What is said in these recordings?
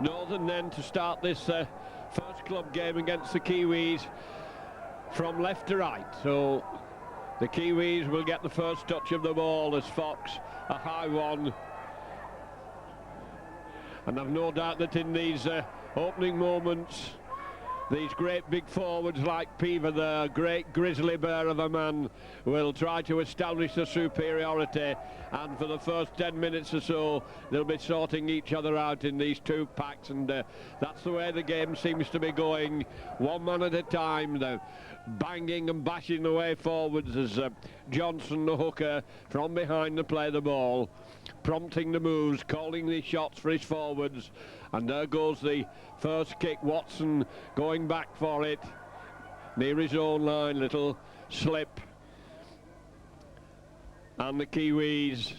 Northern then to start this first club game against the Kiwis from left to right. So the Kiwis will get the first touch of the ball as Fox, a high one. And I've no doubt that in these opening moments, these great big forwards like Peaver, the great grizzly bear of a man, will try to establish the superiority, and for the first 10 minutes or so they'll be sorting each other out in these two packs, and that's the way the game seems to be going, one man at a time. They're banging and bashing the way forwards as Johnson, the hooker, from behind to play the ball, prompting the moves, calling the shots for his forwards. And there goes the first kick. Watson going back for it near his own line, little slip, and the Kiwis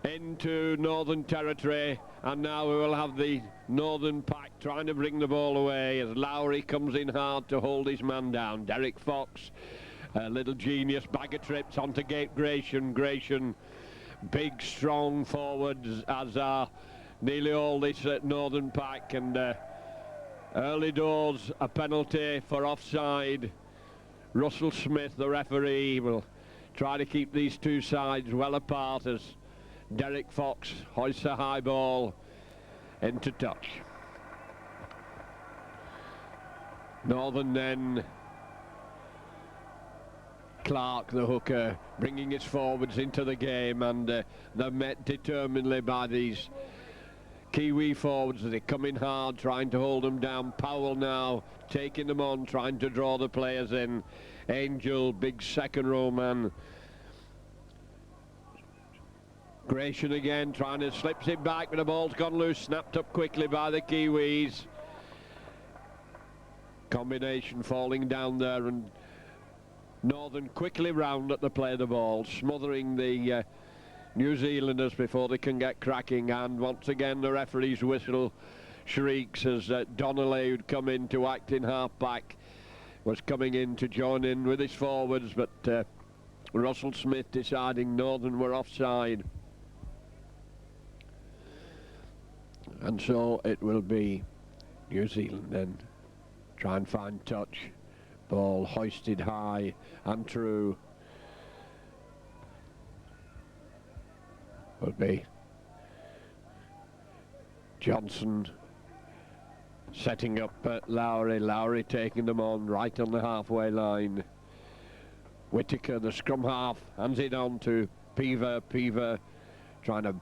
into Northern territory. And now we will have the Northern pack trying to bring the ball away as Lowry comes in hard to hold his man down. Derek Fox, a little genius, bag of trips onto Gratian, big strong forwards, as are nearly all this Northern pack, and early doors a penalty for offside. Russell Smith, the referee, will try to keep these two sides well apart as Derek Fox hoists a high ball into touch. Northern then, Clark, the hooker, bringing his forwards into the game, and they're met determinedly by these Kiwi forwards. They come in hard, trying to hold them down. Powell now taking them on, trying to draw the players in. Angel, big second row man. Gratian again, trying to slips it back, but the ball's gone loose, snapped up quickly by the Kiwis. Combination falling down there, and Northern quickly round at the play of the ball, smothering the New Zealanders before they can get cracking. And once again the referee's whistle shrieks as Donnelly, who'd come in to act in half-back, was coming in to join in with his forwards, but Russell Smith deciding Northern were offside. And so it will be New Zealand then try and find touch. Ball hoisted high and true. Will be Johnson setting up Lowry taking them on right on the halfway line. Whittaker, the scrum half, hands it on to Peaver trying to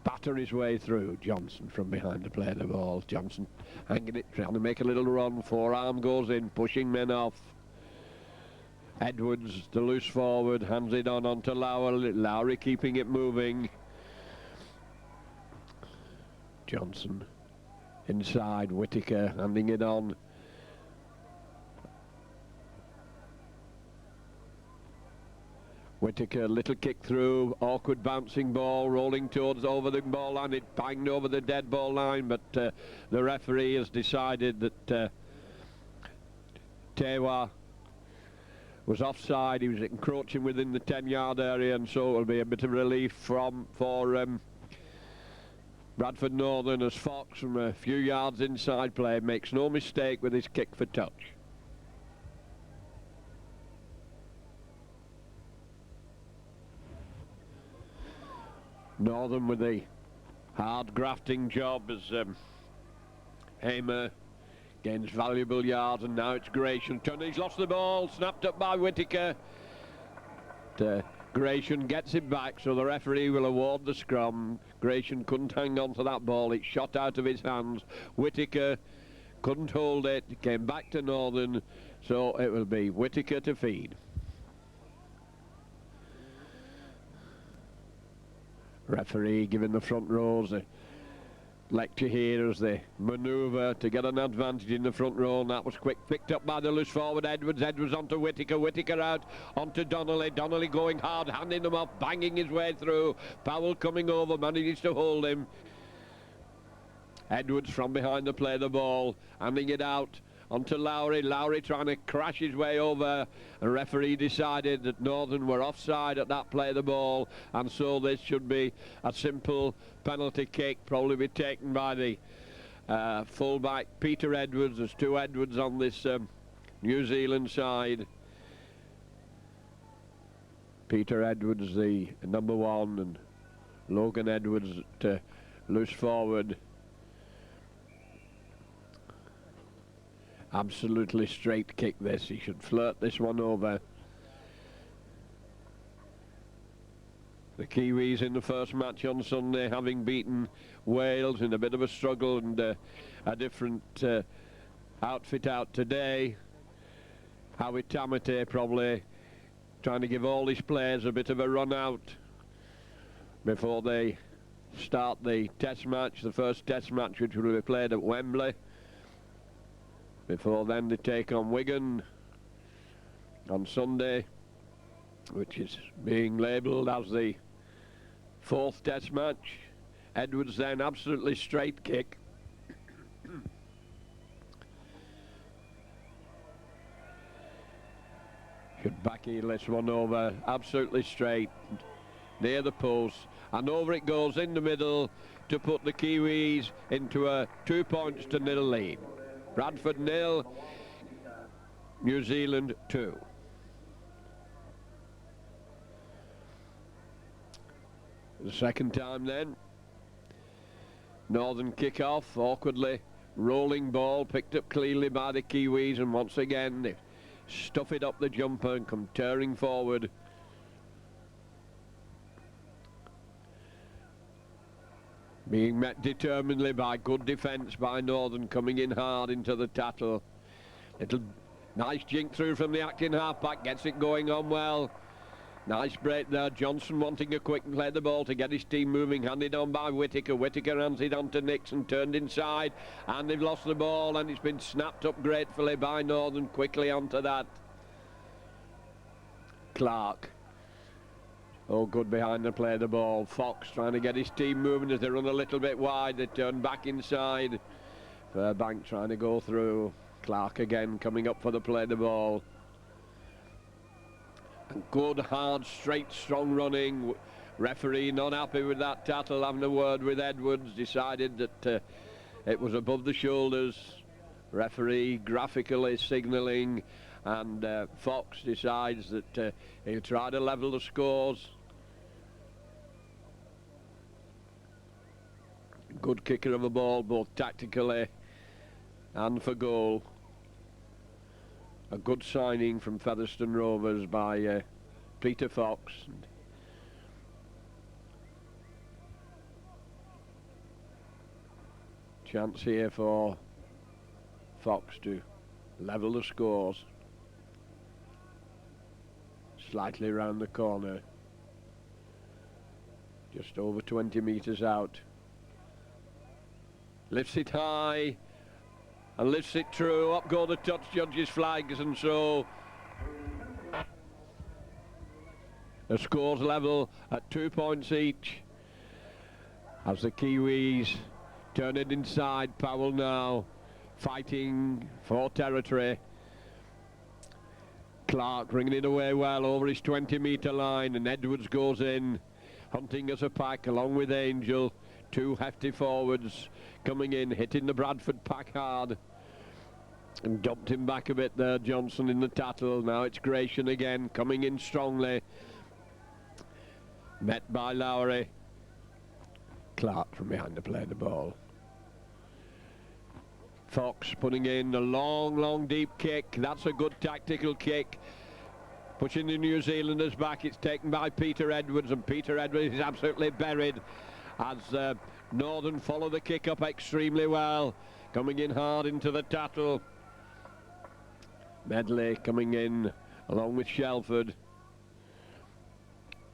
batter his way through. Johnson from behind to play the ball. Johnson hanging it, trying to make a little run. Forearm goes in, pushing men off. Edwards, the loose forward, hands it on onto Lowry keeping it moving. Johnson inside, Whittaker handing it on. Whittaker, little kick through, awkward bouncing ball, rolling towards over the ball line. It banged over the dead ball line, but the referee has decided that Tewa was offside. He was encroaching within the 10-yard area, and so it will be a bit of relief for Bradford Northern as Fox, from a few yards inside play, makes no mistake with his kick for touch. Northern with the hard grafting job as Hamer gains valuable yards, and now it's Gratian. He's lost the ball, snapped up by Whittaker. Gratian gets it back, so the referee will award the scrum. Gratian couldn't hang on to that ball, it shot out of his hands. Whittaker couldn't hold it, came back to Northern, so it will be Whittaker to feed. Referee giving the front rows a lecture here as they manoeuvre to get an advantage in the front row, and that was quick, picked up by the loose forward Edwards onto Whittaker out onto Donnelly going hard, handing them off, banging his way through. Powell coming over, manages to hold him. Edwards from behind to play the ball, handing it out onto Lowry. Lowry trying to crash his way over. The referee decided that Northern were offside at that play of the ball, and so this should be a simple penalty kick, probably be taken by the fullback Peter Edwards. There's two Edwards on this New Zealand side. Peter Edwards, the number 1, and Logan Edwards loose forward. Absolutely straight kick this. He should flirt this one over. The Kiwis in the first match on Sunday, having beaten Wales in a bit of a struggle, and a different outfit out today. Howie Tamate probably trying to give all his players a bit of a run out before they start the test match, the first test match, which will be played at Wembley. Before then they take on Wigan on Sunday, which is being labelled as the 4th test match. Edwards then, absolutely straight kick. Should back heel this one over, absolutely straight, near the post, and over it goes in the middle to put the Kiwis into a 2-0 lead. Bradford 0, New Zealand 2. The second time then, Northern kick-off, awkwardly rolling ball, picked up cleanly by the Kiwis, and once again they stuff it up the jumper and come tearing forward. Being met determinedly by good defence by Northern, coming in hard into the tattle. Little nice jink through from the acting halfback, gets it going on well. Nice break there. Johnson wanting a quick play the ball to get his team moving, handed on by Whittaker. Whittaker hands it on to Nixon, turned inside, and they've lost the ball, and it's been snapped up gratefully by Northern. Quickly onto that. Clark. Oh, good behind the play the ball. Fox trying to get his team moving as they run a little bit wide. They turn back inside. Fairbank trying to go through. Clark again coming up for the play the ball. Good, hard, straight, strong running. Referee not happy with that tattle, having a word with Edwards, decided that it was above the shoulders. Referee graphically signalling, and Fox decides that he'll try to level the scores. Good kicker of a ball, both tactically and for goal. A good signing from Featherstone Rovers by Peter Fox. Chance here for Fox to level the scores. Slightly round the corner. Just over 20 metres out. Lifts it high. And lifts it true. Up go the touch judges' flags, and so the scores level at 2 points each as the Kiwis turn it inside. Powell now fighting for territory. Clark bringing it away well over his 20-metre line, and Edwards goes in, hunting as a pack along with Angel. Two hefty forwards coming in, hitting the Bradford pack hard, and dumped him back a bit there, Johnson in the tattle. Now it's Gratian again, coming in strongly, met by Lowry. Clark from behind to play the ball. Fox putting in a long deep kick. That's a good tactical kick, pushing the New Zealanders back. It's taken by Peter Edwards, and Peter Edwards is absolutely buried as Northern follow the kick up extremely well, coming in hard into the tattle. Medley coming in along with Shelford.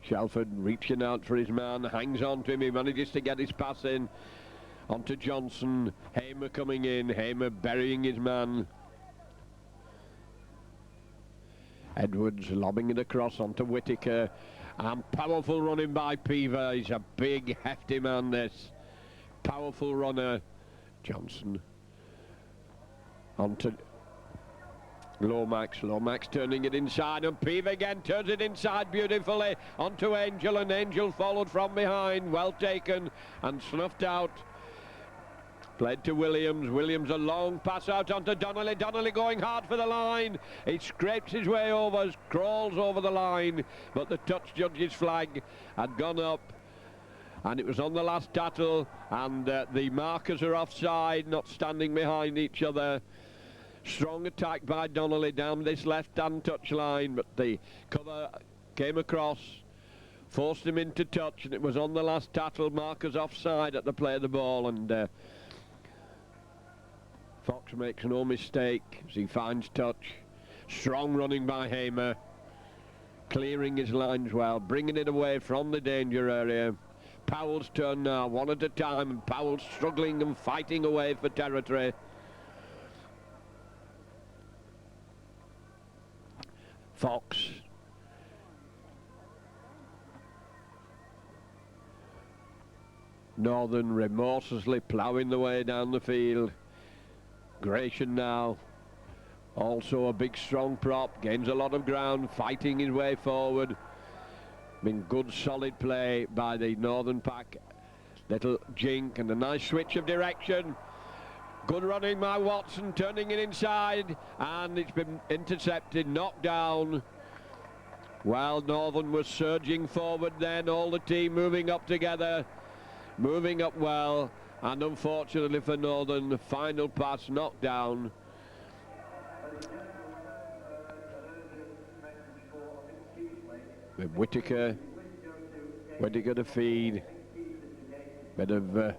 Shelford reaching out for his man, hangs on to him, he manages to get his pass in onto Johnson. Hamer coming in, Hamer burying his man. Edwards lobbing it across onto Whittaker, and powerful running by Peaver. He's a big hefty man, this powerful runner. Johnson onto Lomax turning it inside, and Peave again turns it inside beautifully onto Angel, and Angel followed from behind, well taken and snuffed out. Played to Williams, a long pass out onto Donnelly going hard for the line. He scrapes his way over, crawls over the line, but the touch judge's flag had gone up, and it was on the last tattle, and the markers are offside, not standing behind each other. Strong attack by Donnelly down this left-hand touch line, but the cover came across, forced him into touch, and it was on the last tattle. Markers offside at the play of the ball, and Fox makes no mistake as he finds touch. Strong running by Hamer, clearing his lines well, bringing it away from the danger area. Powell's turn now, one at a time, and Powell's struggling and fighting away for territory. Fox. Northern remorselessly ploughing the way down the field. Gratian now, also a big strong prop, gains a lot of ground, fighting his way forward. Been good solid play by the Northern pack. Little jink and a nice switch of direction. Good running by Watson, turning it inside, and it's been intercepted, knocked down. Well, Northern was surging forward then, all the team moving up together, moving up well, and unfortunately for Northern, the final pass knocked down. With Whittaker to feed. Bit of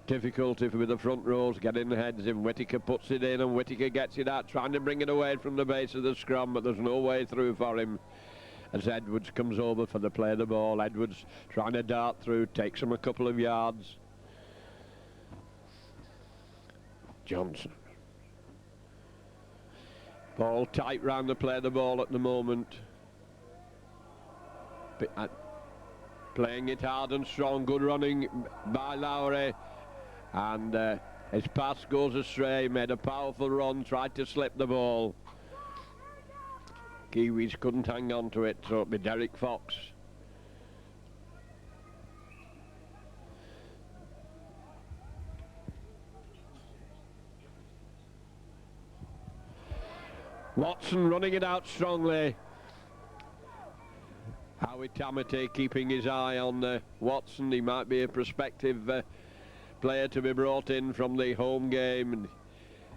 difficulty with the front rows getting the heads in. Whittaker puts it in, and Whittaker gets it out, trying to bring it away from the base of the scrum, but there's no way through for him as Edwards comes over for the play of the ball. Edwards trying to dart through, takes him a couple of yards. Johnson. Ball tight round the play of the ball at the moment. Playing it hard and strong, good running by Lowry, and his pass goes astray, made a powerful run, tried to slip the ball. Kiwis couldn't hang on to it, so it'll be Derek Fox. Watson running it out strongly. Howie Tamate keeping his eye on Watson. He might be a prospective player to be brought in from the home game, and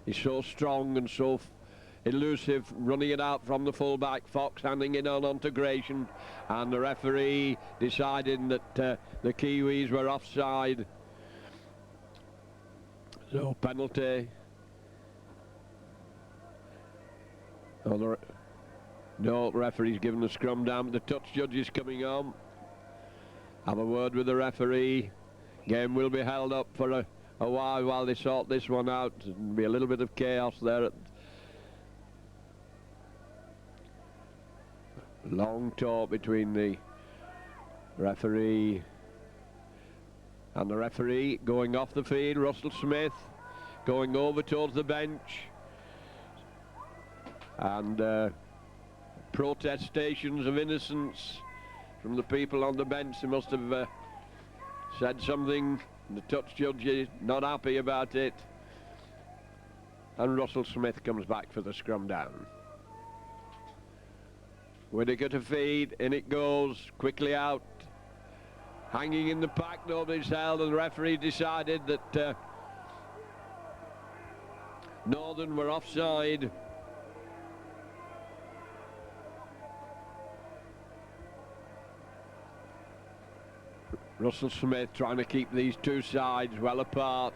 he's so strong and so elusive, running it out from the fullback. Fox handing it on onto Gratian, and the referee deciding that the Kiwis were offside, so penalty. No, referee's given the scrum down. The touch judge is coming on. Have a word with the referee. Game will be held up for a while they sort this one out. There'll be a little bit of chaos there. Long talk between the referee and the referee. Going off the field, Russell Smith going over towards the bench, and protestations of innocence from the people on the bench. They must have said something. The touch judge is not happy about it, and Russell Smith comes back for the scrum down. Whittaker to feed, in it goes, quickly out, hanging in the pack, nobody's held, and the referee decided that Northern were offside. Russell Smith trying to keep these two sides well apart.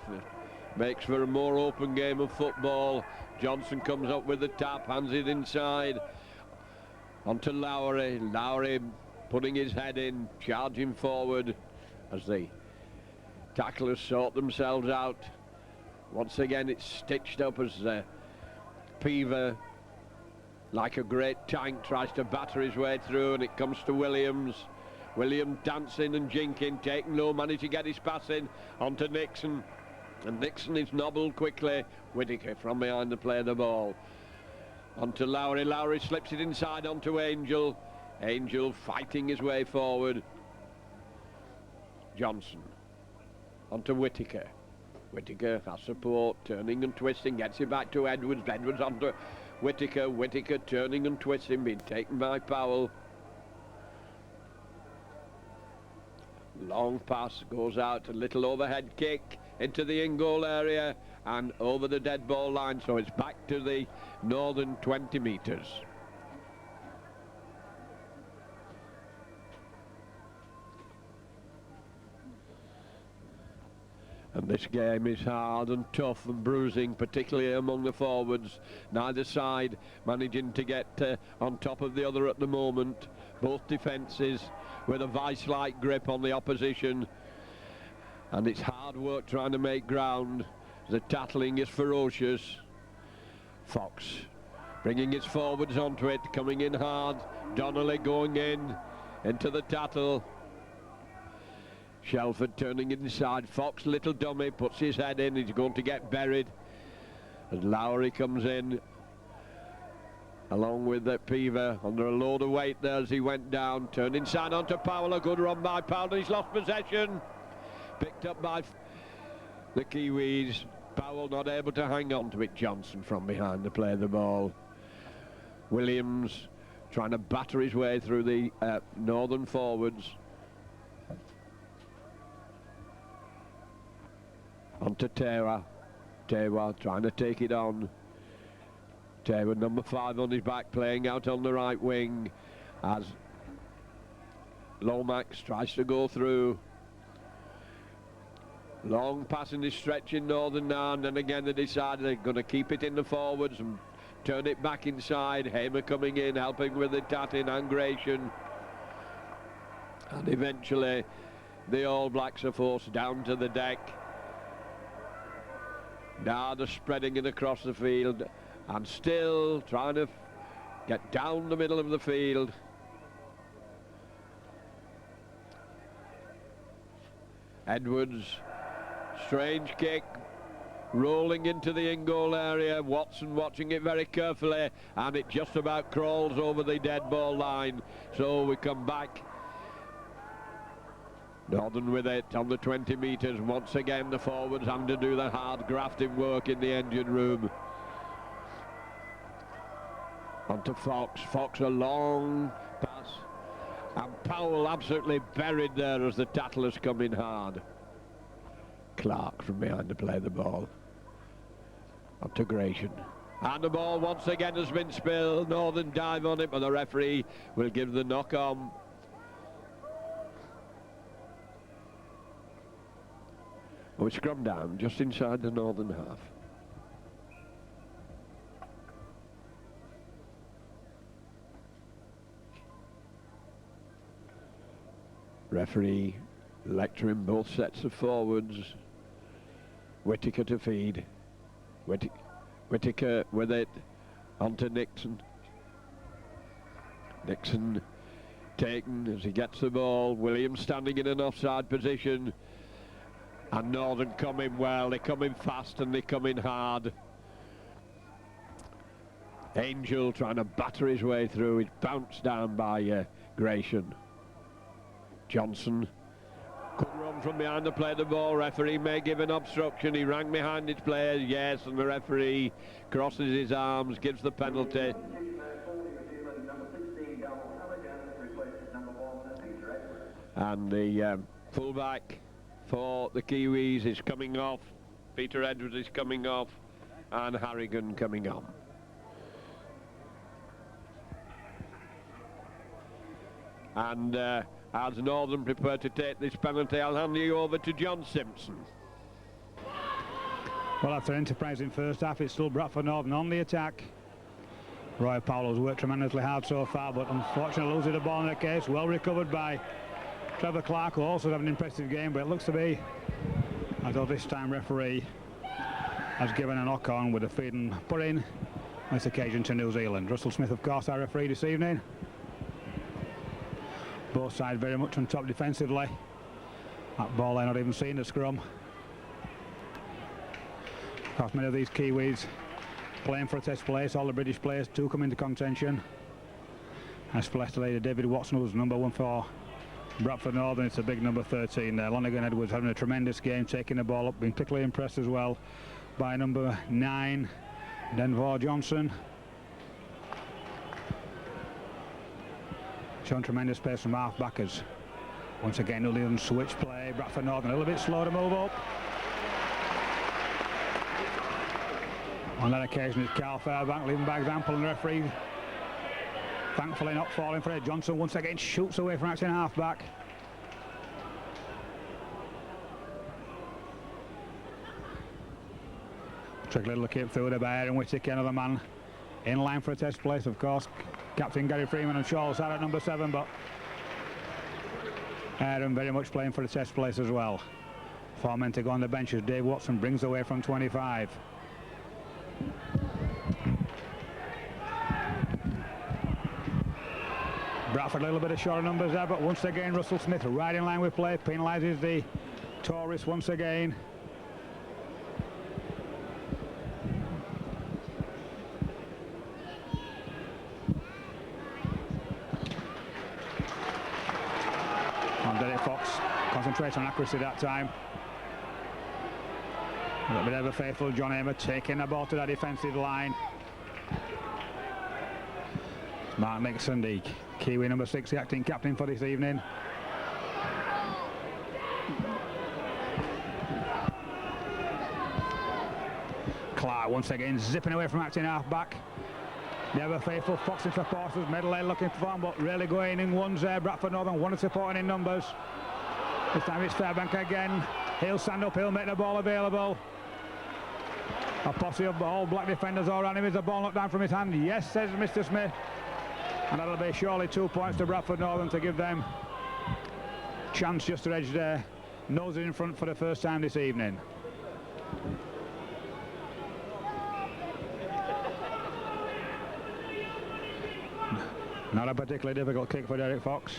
Makes for a more open game of football. Johnson comes up with the tap, hands it inside onto Lowry. Lowry putting his head in, charging forward as the tacklers sort themselves out. Once again it's stitched up as Peave, like a great tank, tries to batter his way through, and it comes to Williams. Williams dancing and jinking, taking no money to get his pass in onto Nixon, and Nixon is nobbled quickly. Whittaker from behind the play of the ball. onto Lowry. Lowry slips it inside onto Angel. Angel fighting his way forward. Johnson onto Whittaker. Whittaker has support, turning and twisting, gets it back to Edwards. Edwards onto Whittaker. Whittaker turning and twisting, being taken by Powell. Long pass goes out, a little overhead kick into the in-goal area and over the dead ball line, so it's back to the northern 20 metres. And this game is hard and tough and bruising, particularly among the forwards. Neither side managing to get on top of the other at the moment. Both defences with a vice-like grip on the opposition. And it's hard work trying to make ground. The tackling is ferocious. Fox bringing his forwards onto it, coming in hard. Donnelly going into the tattle. Shelford turning inside. Fox, little dummy, puts his head in. He's going to get buried. As Lowry comes in, along with Peaver, under a load of weight there as he went down. Turned inside onto Powell. A good run by Powell. He's lost possession. Picked up by the Kiwis. Powell not able to hang on to it. Johnson from behind to play the ball. Williams trying to batter his way through the northern forwards. Onto Taylor. Taylor trying to take it on. Taylor, number 5 on his back, playing out on the right wing as Lomax tries to go through. Long passing this stretch in northern now, and then again they decide they're going to keep it in the forwards and turn it back inside. Hamer coming in, helping with the tatting and Gratian. And eventually the All Blacks are forced down to the deck. Now they're spreading it across the field and still trying to get down the middle of the field. Edwards, strange kick, rolling into the in-goal area. Watson watching it very carefully, and it just about crawls over the dead ball line. So we come back. Northern with it on the 20 metres. Once again the forwards having to do the hard grafting work in the engine room. Onto Fox. Fox, a long pass. And Powell absolutely buried there as the tattlers come in hard. Clark from behind to play the ball. Onto Gratian. And the ball once again has been spilled. Northern dive on it, but the referee will give the knock on. We scrum down just inside the northern half. Referee lecturing both sets of forwards. Whittaker to feed. Whittaker with it onto Nixon. Nixon taken as he gets the ball. Williams standing in an offside position. And Northern coming well. They come in fast and they come in hard. Angel trying to batter his way through. He's bounced down by Gratian. Johnson could run from behind to play the ball. Referee may give an obstruction. He rang behind his players, yes, and the referee crosses his arms, gives the penalty. And the fullback for the Kiwis is coming off. Peter Edwards is coming off, and Harrigan coming on. And as Northern prepare to take this penalty, I'll hand you over to John Simpson. Well, after an enterprising first half, it's still Bradford Northern on the attack. Roy Powell has worked tremendously hard so far, but unfortunately losing the ball in the case. Well recovered by Trevor Clark, who also had an impressive game, but it looks to be as though this time referee has given a knock on with a feed and put in on this occasion to New Zealand. Russell Smith, of course, our referee this evening. Both sides very much on top defensively. That ball they're not even seeing the scrum. Of course, many of these Kiwis playing for a test place. All the British players do come into contention. Especially David Watson, who's number 1 for Bradford Northern. It's a big number 13 there. Lonergan Edwards having a tremendous game, taking the ball up, being particularly impressed as well by number 9, Denvor Johnson. Showing tremendous pace from half backers. Once again, Ullian switch play. Bradford Northern a little bit slow to move up. On that occasion, it's Carl Fairbank leading by example, and the referee thankfully not falling for it. Johnson once again shoots away from acting half back. Trick little kick through the by Aaron Whittaker, another man in line for a test place, of course. Captain Gary Freeman and Charles are at number 7, but Aaron very much playing for the test place as well. 4 men to go on the bench as Dave Watson brings away from 25. Bradford a little bit of short numbers there, but once again Russell Smith right in line with play, penalises the tourists once again. And Derek Fox concentrates on accuracy that time. A little bit ever faithful John Hamer taking the ball to that defensive line. Mark Nixon, the Kiwi number 6, the acting captain for this evening. Clark once again zipping away from acting half back. The ever faithful Fox and supporters, Medley looking for him, but really going in ones there. Bradford Northern wanted supporting in numbers. This time it's Fairbank again. He'll stand up, he'll make the ball available. A posse of all black defenders all around him. Is the ball knocked down from his hand? Yes, says Mr. Smith. And that'll be surely 2 points to Bradford Northern to give them chance just to edge their noses in front for the first time this evening. Not a particularly difficult kick for Derek Fox.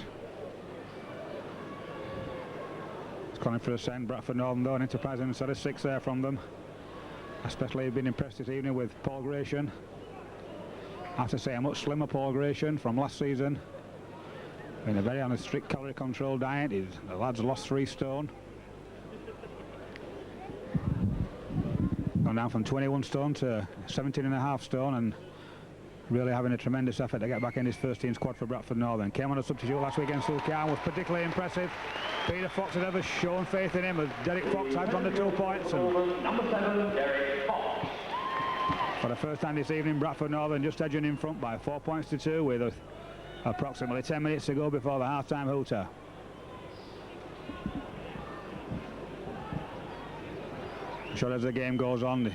It's calling for a send. Bradford Northern though, an enterprising set of 6 there from them. Especially been impressed this evening with Paul Gratian. I have to say a much slimmer Paul Gratian from last season. Been a very on a strict calorie control diet. The lad's lost 3 stone. Gone down from 21 stone to 17.5 stone, and really having a tremendous effort to get back in his first team squad for Bradford Northern. Came on a substitute last week against Lucan, was particularly impressive. Peter Fox had ever shown faith in him as Derek Fox had on the 2 points. And number 7, Derek Fox. For the first time this evening, Bradford Northern just edging in front by 4 points to 2 with approximately 10 minutes to go before the half-time hooter. Sure, as the game goes on,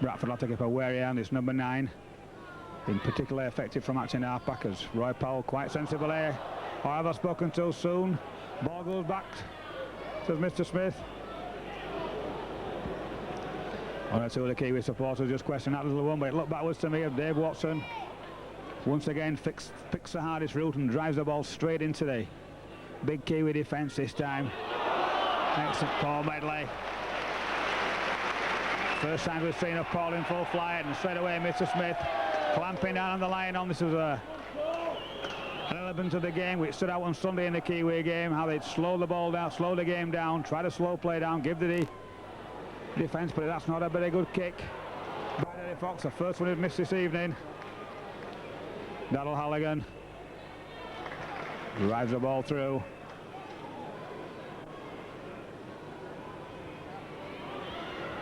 Bradford will have to keep a wary eye on this number 9. Been particularly effective from acting half-backers. Roy Powell quite sensible here. Or have I spoken too soon? Ball goes back, says Mr. Smith. One or two of the Kiwi supporters just question that little one, but it looked backwards to me of Dave Watson. Once again picks the hardest route and drives the ball straight into the big Kiwi defence this time. Excellent Paul Medley. First time we've seen a Paul in full flight, and straight away Mr. Smith clamping down on the line on. This was an element of the game which stood out on Sunday in the Kiwi game, how they'd slow the ball down, slow the game down, try to slow play down, give the defence, but that's not a very good kick by Derek Fox, the first one he'd missed this evening. Daryl Halligan drives the ball through.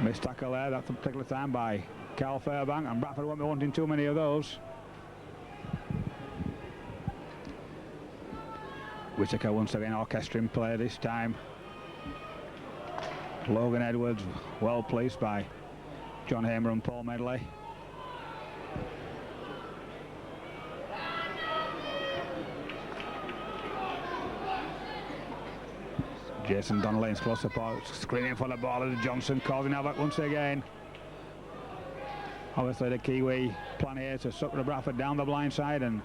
Missed tackle there that particular time by Carl Fairbank, and Bradford won't be wanting too many of those. Whittaker once again orchestrating play this time. Logan Edwards well placed by John Hamer and Paul Medley. Jason Donnelly's close support, screening for the ball as Johnson causing havoc once again. Obviously the Kiwi plan here to suck the Bradford down the blind side and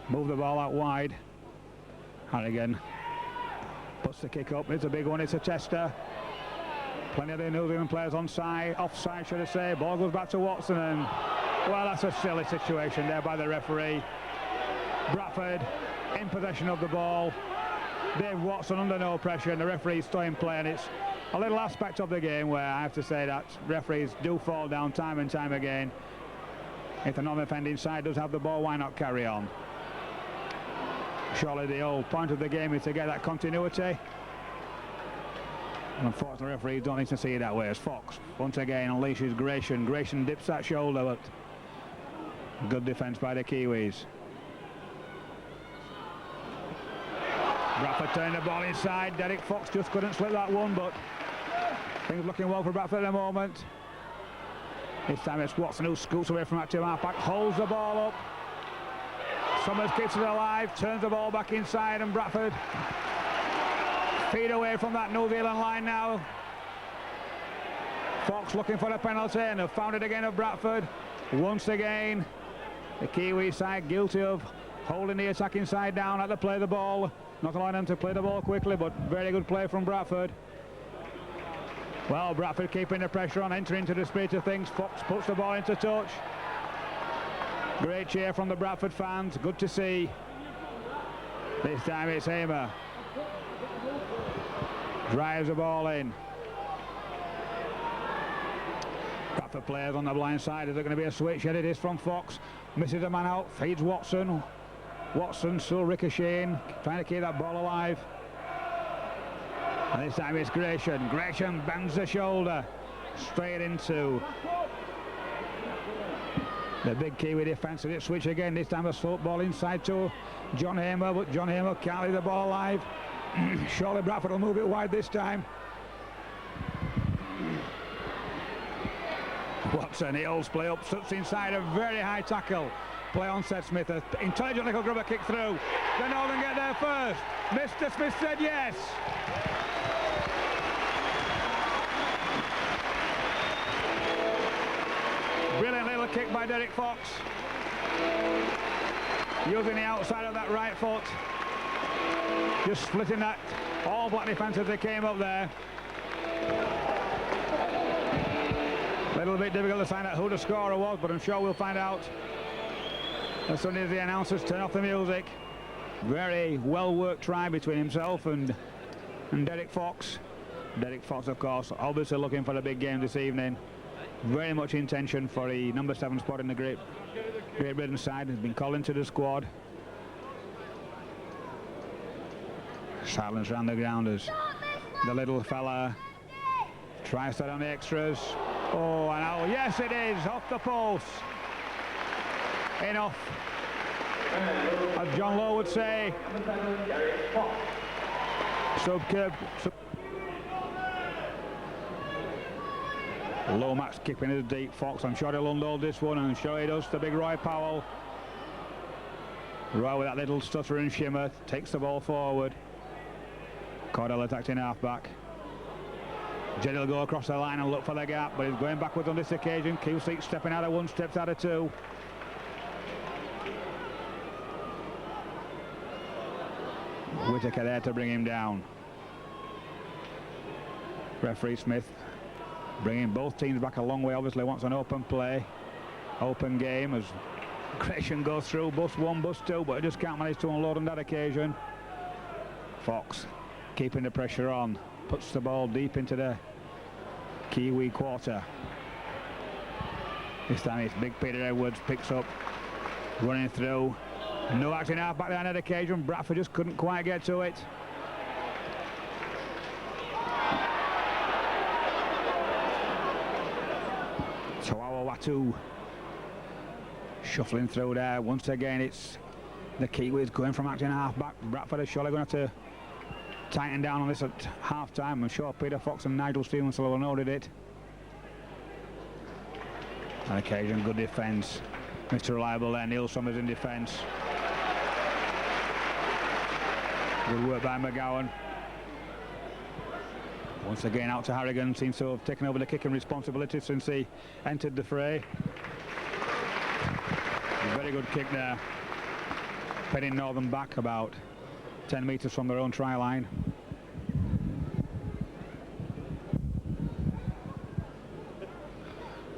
move the ball out wide. Harrigan puts the kick up, it's a big one, it's a tester. Plenty of the New Zealand players offside, should I say. Ball goes back to Watson, and well, that's a silly situation there by the referee. Bradford in possession of the ball. Dave Watson under no pressure, and the referee's still in play, and it's a little aspect of the game where I have to say that referees do fall down time and time again. If the non-offending side does have the ball, why not carry on? Surely the whole point of the game is to get that continuity. And unfortunately, referees don't need to see it that way, as Fox once again unleashes Grayson. Grayson dips that shoulder, but good defence by the Kiwis. Bradford turned the ball inside. Derek Fox just couldn't slip that one, but things looking well for Bradford at the moment. This time it's Watson who scoots away from that two-half back, holds the ball up. Summers keeps it alive, turns the ball back inside, and Bradford feet away from that New Zealand line now. Fox looking for a penalty, and have found it again of Bradford. Once again, the Kiwi side guilty of holding the attacking side down at the play of the ball. Not allowing them to play the ball quickly, but very good play from Bradford. Well, Bradford keeping the pressure on, entering into the spirit of things. Fox puts the ball into touch. Great cheer from the Bradford fans, good to see. This time it's Hamer. Drives the ball in. Bradford players on the blind side. Is there going to be a switch? Yet it is from Fox. Misses a man out, feeds Watson. Watson still ricocheting, trying to keep that ball alive. And this time it's Grayson. Grayson bends the shoulder straight into the big Kiwi defence. And it switch again. This time a slope ball inside to John Hamer, but John Hamer can't leave the ball alive. Surely Bradford will move it wide this time. Watson, he holds play up, sits inside, a very high tackle. Play on Seth Smith, an intelligent little grubber kick through. The Northern get there first. Mr. Smith said yes. Brilliant little kick by Derek Fox. Using the outside of that right foot. Just splitting that all black defence as they came up there. A little bit difficult to find out who the scorer was, but I'm sure we'll find out as soon as the announcers turn off the music. Very well worked try between himself and Derek Fox. Derek Fox, of course, obviously looking for a big game this evening. Very much intention for the number 7 spot in the Great Britain side. Has been called into the squad. Silence around the ground as the little fella tries that on the extras. Oh, and oh, yes it is, off the post. Enough, as John Lowe would say. Lomax keeping his deep. Fox, I'm sure he'll unload this one, and I'm sure he does. The big Roy Powell. Roy with that little stutter and shimmer takes the ball forward. Cordell attacked in half-back. Jeddy will go across the line and look for the gap, but he's going backwards on this occasion. Cusick stepping out of one, steps out of two. Whittaker there to bring him down. Referee Smith bringing both teams back a long way. Obviously wants an open play, open game as Grayson goes through, bus one, bus two, but he just can't manage to unload on that occasion. Fox keeping the pressure on, puts the ball deep into the Kiwi quarter. This time it's big Peter Edwards, picks up, running through. No acting half back there on that occasion. Bradford just couldn't quite get to it. Tawawa Watu shuffling through there. Once again it's the Kiwis going from acting half back. Bradford is surely going to have to tighten down on this at half time. I'm sure Peter Fox and Nigel Stevenson will have noted it. On occasion, good defence. Mr. Reliable there, Neil Summers in defence. Good work by McGowan. Once again out to Harrigan, seems to have taken over the kicking responsibility since he entered the fray. A very good kick there. Pinning Northern back about 10 metres from their own try line.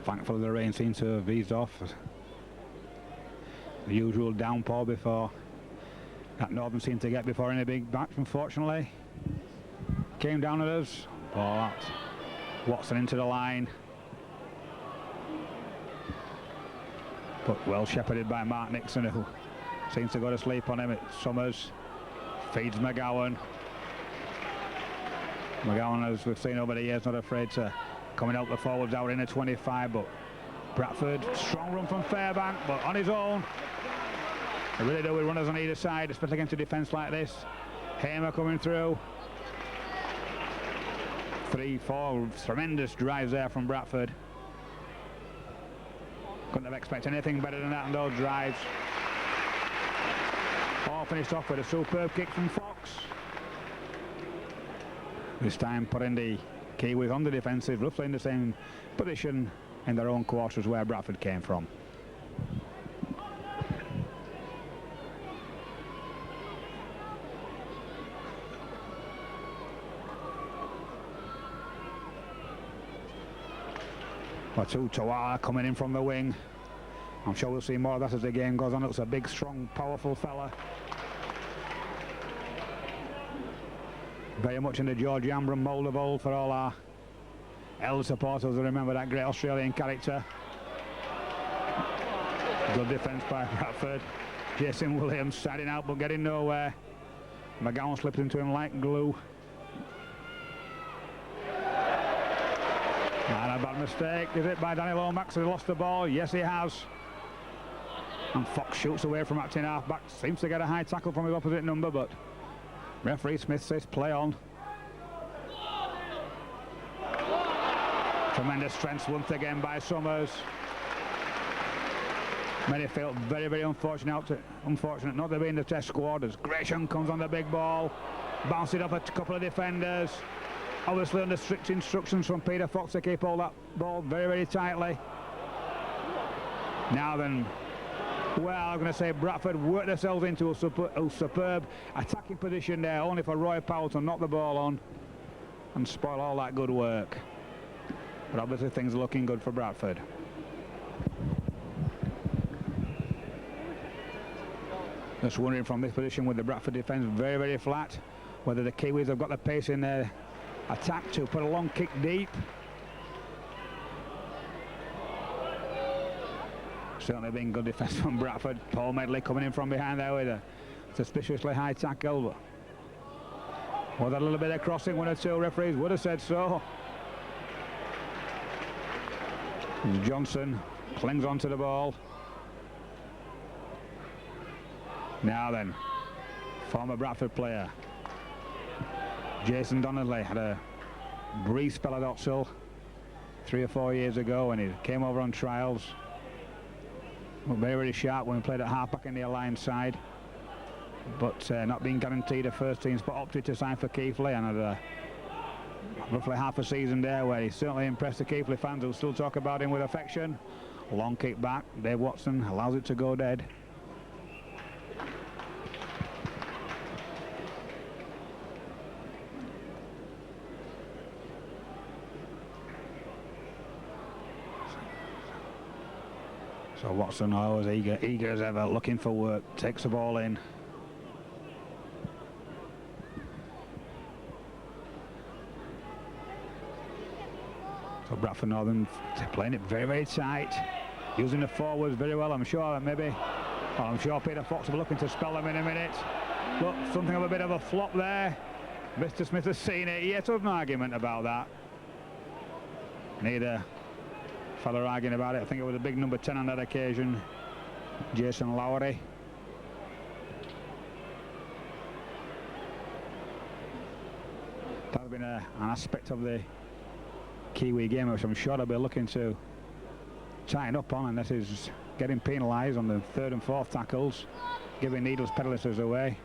Thankfully the rain seems to have eased off. The usual downpour before that Northern seemed to get before any big match, unfortunately. Came down at us. Oh, that's Watson into the line. But well shepherded by Mark Nixon, who seems to go to sleep on him. It's Summers. Feeds McGowan. McGowan, as we've seen over the years, not afraid to coming out the forwards out in a 25, but Bradford, strong run from Fairbank, but on his own. They really do with runners on either side, especially against a defence like this. Hamer coming through. 3-4 tremendous drives there from Bradford. Couldn't have expected anything better than that in those drives. All finished off with a superb kick from Fox. This time putting the Kiwis on the defensive, roughly in the same position in their own quarters where Bradford came from. Watu Tawala coming in from the wing. I'm sure we'll see more of that as the game goes on. It's a big, strong, powerful fella. Very much in the George Ambram mould of old for all our elder supporters who remember that great Australian character. Good defence by Bradford. Jason Williams siding out but getting nowhere. McGowan slipped into him like glue. And a bad mistake, is it, by Danny Lomax? Has he lost the ball? Yes, he has. And Fox shoots away from acting half-back. Seems to get a high tackle from his opposite number, but referee Smith says play on. Tremendous strength once again by Summers. Many felt very, very unfortunate not to be in the test squad as Gresham comes on the big ball. Bounces it off a couple of defenders. Obviously under strict instructions from Peter Fox to keep all that ball very, very tightly. Now then, well, I'm going to say Bradford worked themselves into a superb attacking position there, only for Roy Powell to knock the ball on and spoil all that good work. But obviously things are looking good for Bradford. Just wondering from this position with the Bradford defence very, very flat, whether the Kiwis have got the pace in their attack to put a long kick deep. Certainly been good defence from Bradford. Paul Medley coming in from behind there with a suspiciously high tackle. Was that a little bit of crossing? One or two referees would have said so. Johnson clings onto the ball. Now then, former Bradford player Jason Donnelly had a brief spell at Oxhill 3 or 4 years ago when he came over on trials. Very, very sharp when he played at half-back in the Alliance side, but not being guaranteed a first-team spot, opted to sign for Keighley and had roughly half a season there where he certainly impressed the Keighley fans who still talk about him with affection. Long kick back, Dave Watson allows it to go dead. So Watson, always eager as ever, looking for work, takes the ball in. So Bradford Northern playing it very, very tight, using the forwards very well. I'm sure Peter Fox will be looking to spell them in a minute. But something of a bit of a flop there. Mr. Smith has seen it. Yet of an argument about that. Neither fella arguing about it. I think it was a big number 10 on that occasion, Jason Lowry. That's been an aspect of the Kiwi game which I'm sure they'll be looking to tighten up on, and this is getting penalised on the third and fourth tackles, giving needles pedalisters away.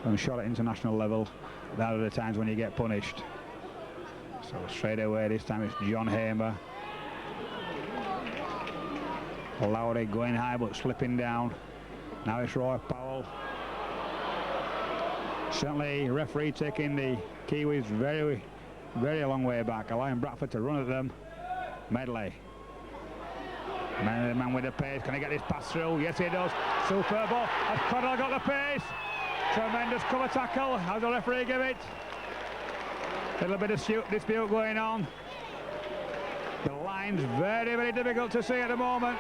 I'm sure at international level there are the times when you get punished. So straight away this time it's John Hamer. Lowry going high but slipping down. Now it's Roy Powell. Certainly referee taking the Kiwis very, very long way back, allowing Bradford to run at them. Medley. Man with the pace. Can he get this pass through? Yes, he does. Superb ball. Has Connell got the pace? Tremendous cover tackle. How's the referee give it? Little bit of dispute going on. The line's very, very difficult to see at the moment.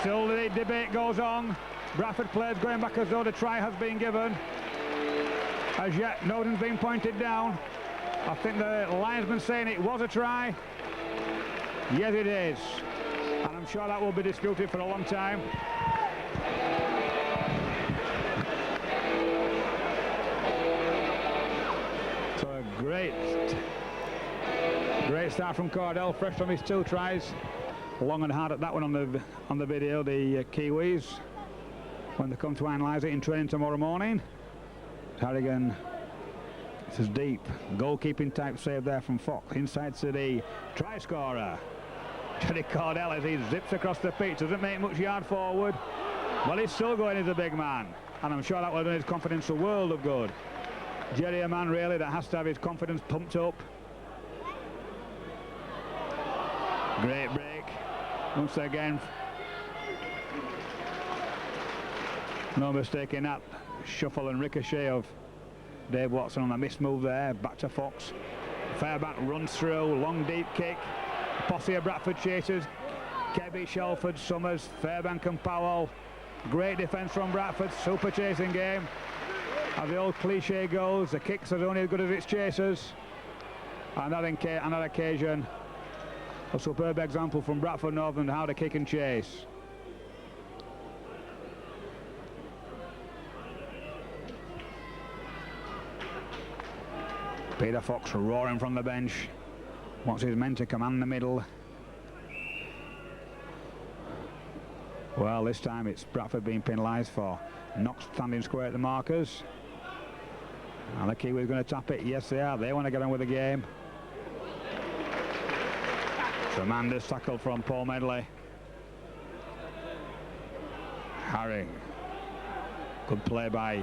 Still the debate goes on. Bradford players going back as though the try has been given. As yet, nothing's been pointed down. I think the linesman saying it was a try. Yes, it is. And I'm sure that will be disputed for a long time. So a great start from Cordell, fresh from his 2 tries. Long and hard at that one on the video, the Kiwis, when they come to analyse it in training tomorrow morning. Harrigan, this is deep. Goalkeeping type save there from Fox. Inside to the try scorer. Johnny Cordell, as he zips across the pitch, doesn't make much yard forward. Well, he's still going as a big man. And I'm sure that will do his confidence a world of good. Jerry, a man really that has to have his confidence pumped up. Great break. Once again, no mistake in that shuffle and ricochet of Dave Watson on a missed move there. Back to Fox. Fairbank runs through, long deep kick. Posse of Bradford chasers. Kebby, Shelford, Summers, Fairbank and Powell. Great defence from Bradford. Super chasing game. As the old cliche goes, the kicks are only as good as its chasers. And on that occasion, a superb example from Bradford Northern how to kick and chase. Peter Fox roaring from the bench. Wants his men to command the middle. Well, this time it's Bradford being penalised for not standing square at the markers. And the Kiwis going to tap it. Yes, they are. They want to get on with the game. Tremendous tackle from Paul Medley. Harry. Good play by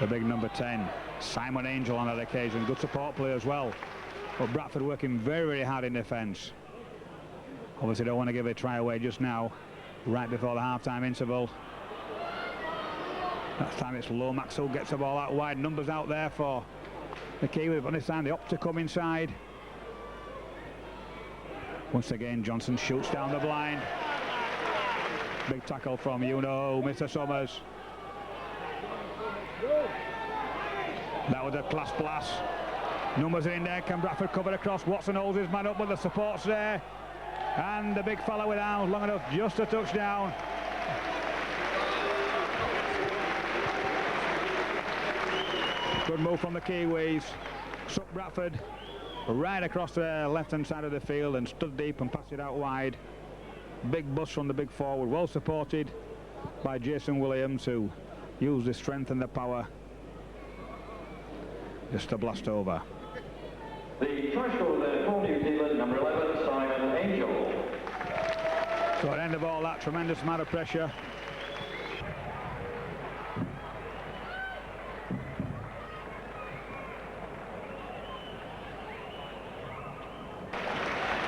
the big number 10. Simon Angel on that occasion. Good support play as well. But Bradford working very, very hard in defence. Obviously don't want to give a try away just now, right before the half-time interval. That time it's Lomax who gets the ball out wide. Numbers out there for the Kiwis, but this time they opt to come inside. Once again, Johnson shoots down the blind. Big tackle from Mr. Summers. That was a class blast. Numbers are in there. Can Bradford cover across? Watson holds his man up, but the support's there. And the big fella with arms long enough just to touch down. Good move from the Kiwis. Suck Bradford right across the left-hand side of the field and stood deep and passed it out wide. Big bust from the big forward, well supported by Jason Williams, who used the strength and the power just to blast over. The try scorer there for New Zealand, number 11, Simon Angel. So at the end of all that, tremendous amount of pressure.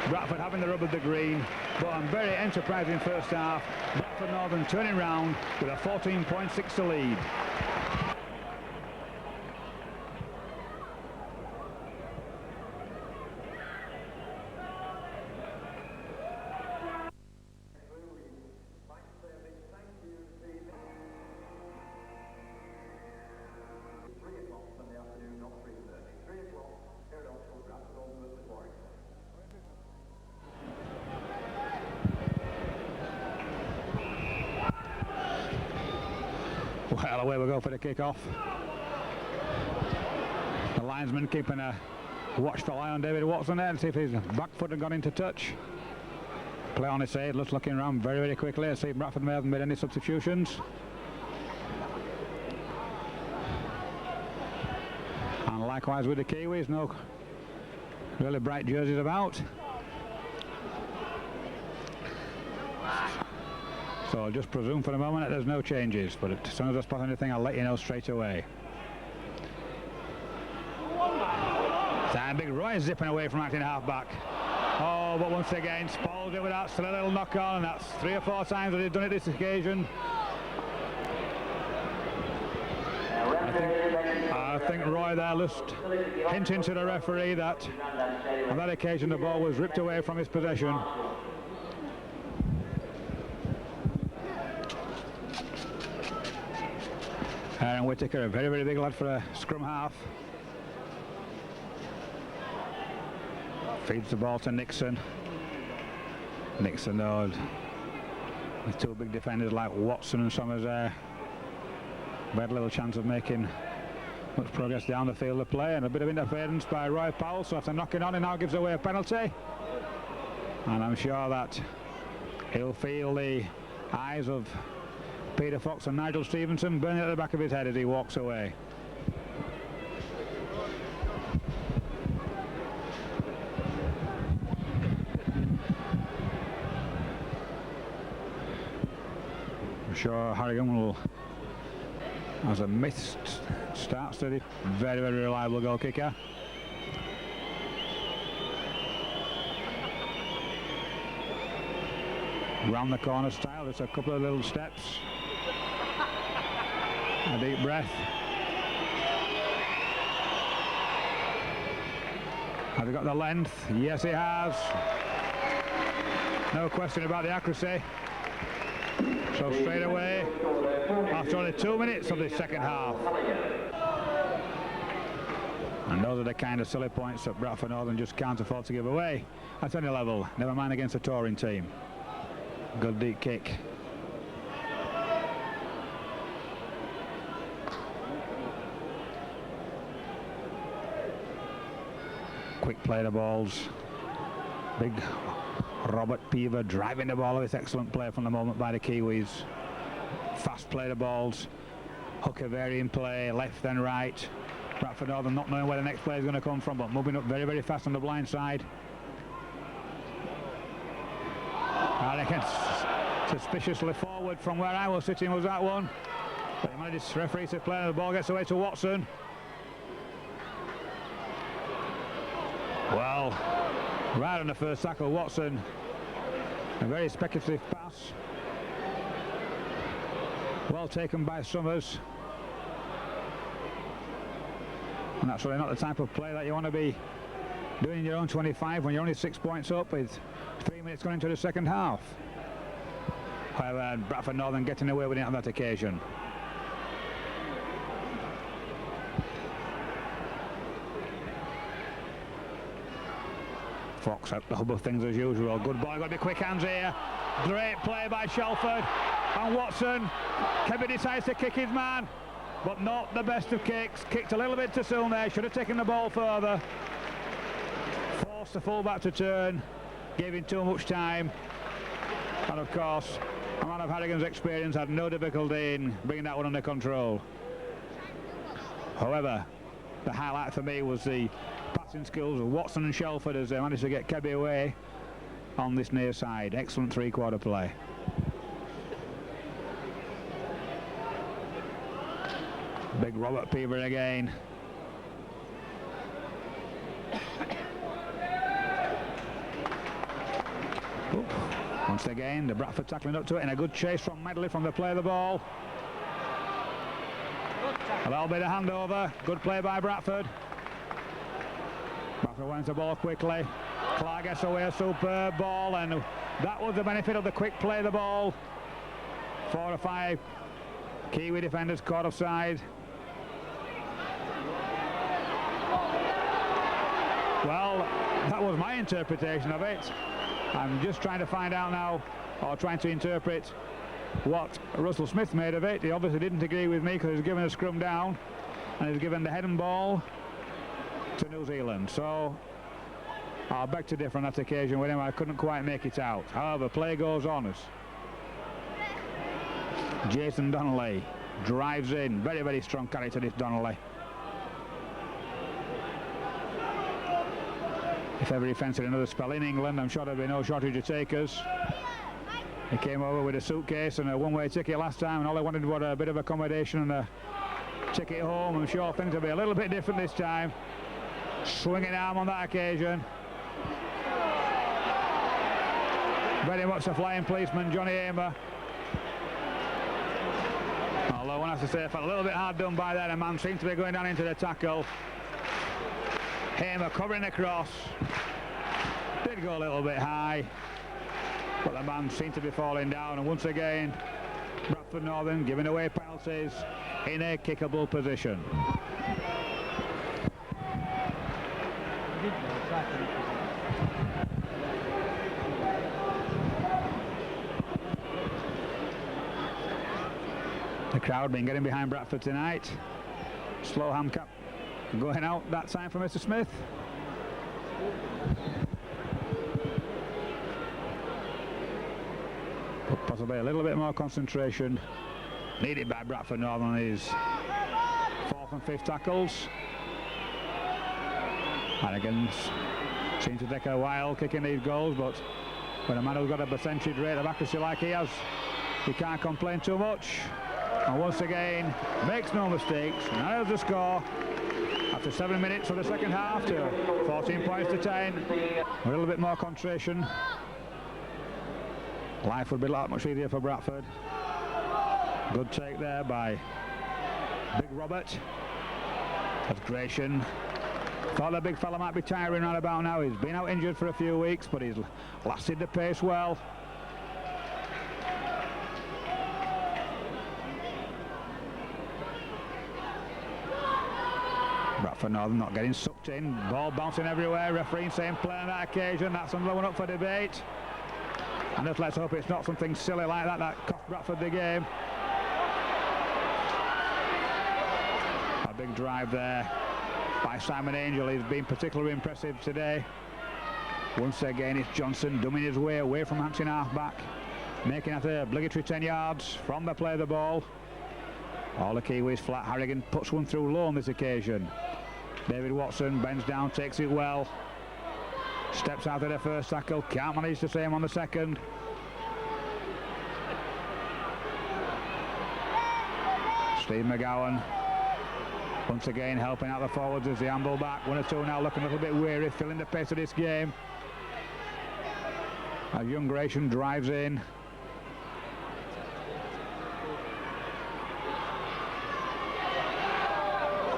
Bradford having the rub of the green, but a very enterprising first half. Bradford Northern turning round with a 14.6 to lead. Well, away we go for the kick-off. The linesman keeping a watchful eye on David Watson there to see if his back foot had gone into touch. Play on his side, looking around very, very quickly to see if Bradford may have made any substitutions. And likewise with the Kiwis, no really bright jerseys about. So I'll just presume for the moment that there's no changes, but as soon as I spot anything, I'll let you know straight away. Time big Roy zipping away from acting half-back. Oh, but once again, spoils it with that still a little knock on, and that's 3 or 4 times that he's done it this occasion. I think Roy there just hinting to the referee that on that occasion the ball was ripped away from his possession. Aaron Whittaker, a very, very big lad for a scrum half. Feeds the ball to Nixon. Nixon, though, with 2 big defenders like Watson and Somers there, we had a little chance of making much progress down the field of play, and a bit of interference by Roy Powell, so after knocking on, he now gives away a penalty. And I'm sure that he'll feel the eyes of Peter Fox and Nigel Stevenson burning at the back of his head as he walks away. I'm sure Harrigan will, as a missed start steady, very, very reliable goal kicker. Round the corner style, just a couple of little steps. A deep breath. Has he got the length? Yes, he has. No question about the accuracy. So straight away, after only 2 minutes of the second half. And those are the kind of silly points that Bradford Northern just can't afford to give away at any level, never mind against a touring team. Good deep kick. Quick play the balls. Big Robert Peaver driving the ball with excellent play from the moment by the Kiwis. Fast play the balls. Hooker varying play, left and right. Bradford Northern not knowing where the next play is going to come from, but moving up very, very fast on the blind side. I reckon suspiciously forward from where I was sitting was that one. But he managed to referee to play, and the ball gets away to Watson. Well, right on the first tackle, Watson, a very speculative pass. Well taken by Somers. And that's really not the type of play that you want to be doing in your own 25 when you're only 6 points up with 3 minutes going into the second half. However, Bradford Northern getting away with it on that occasion. Fox at the hub of things as usual. Good boy, got to be quick hands here. Great play by Shelford. And Watson, Kebby decides to kick his man, but not the best of kicks. Kicked a little bit too soon there, should have taken the ball further. Forced the fullback to turn, gave him too much time. And of course, a man of Harrigan's experience had no difficulty in bringing that one under control. However, the highlight for me was the passing skills of Watson and Shelford as they managed to get Kebby away on this near side. Excellent three-quarter play. Big Robert Peaver again. Oop. Once again, the Bradford tackling up to it, and a good chase from Medley from the play of the ball. A little bit of handover. Good play by Bradford. Bradford wins the ball quickly. Clark gets away a superb ball, and that was the benefit of the quick play of the ball. 4 or 5 Kiwi defenders caught offside. Well, that was my interpretation of it. I'm just trying to find out now, or trying to interpret what Russell Smith made of it. He obviously didn't agree with me because he's given a scrum down and he's given the head and ball to New Zealand. So I'll beg to differ on that occasion with him. I couldn't quite make it out. However, play goes on as Jason Donnelly drives in. Very, very strong character, this Donnelly. If ever he fancied another spell in England, I'm sure there'd be no shortage of takers. He came over with a suitcase and a one-way ticket last time, and all he wanted was a bit of accommodation and a ticket home. I'm sure things will be a little bit different this time. Swinging arm on that occasion. Very much a flying policeman, Johnny Hamer. Although one has to say, I felt a little bit hard done by that. A man seemed to be going down into the tackle. Hamer covering across. Did go a little bit high, but the man seemed to be falling down. And once again, Bradford Northern giving away penalties in a kickable position. The crowd been getting behind Bradford tonight. Slow handicap going out that time for Mr. Smith. But possibly a little bit more concentration needed by Bradford Northern on his fourth and fifth tackles. Harrigan seems to take a while kicking these goals, but when a man who's got a percentage rate of accuracy like he has, he can't complain too much. And once again, makes no mistakes, narrows the score after 7 minutes of the second half to 14 points to 10. A little bit more concentration. Life would be a lot much easier for Bradford. Good take there by Big Robert. As Gratian thought the big fella might be tiring right about now. He's been out injured for a few weeks, but he's lasted the pace well. Bradford Northern not getting sucked in, ball bouncing everywhere, referee saying play on that occasion. That's another one up for debate, and just let's hope it's not something silly like that cost Bradford the game. A big drive there by Simon Angel. He's been particularly impressive today. Once again it's Johnson dumbing his way away from Hampton half-back, making that obligatory 10 yards from the play of the ball. All the Kiwis flat. Harrigan puts one through low on this occasion. David Watson bends down, takes it well. Steps out of the first tackle, can't manage the same on the second. Steve McGowan once again helping out the forwards as they amble back. 1 or 2 now looking a little bit weary, feeling the pace of this game. As young Gratian drives in.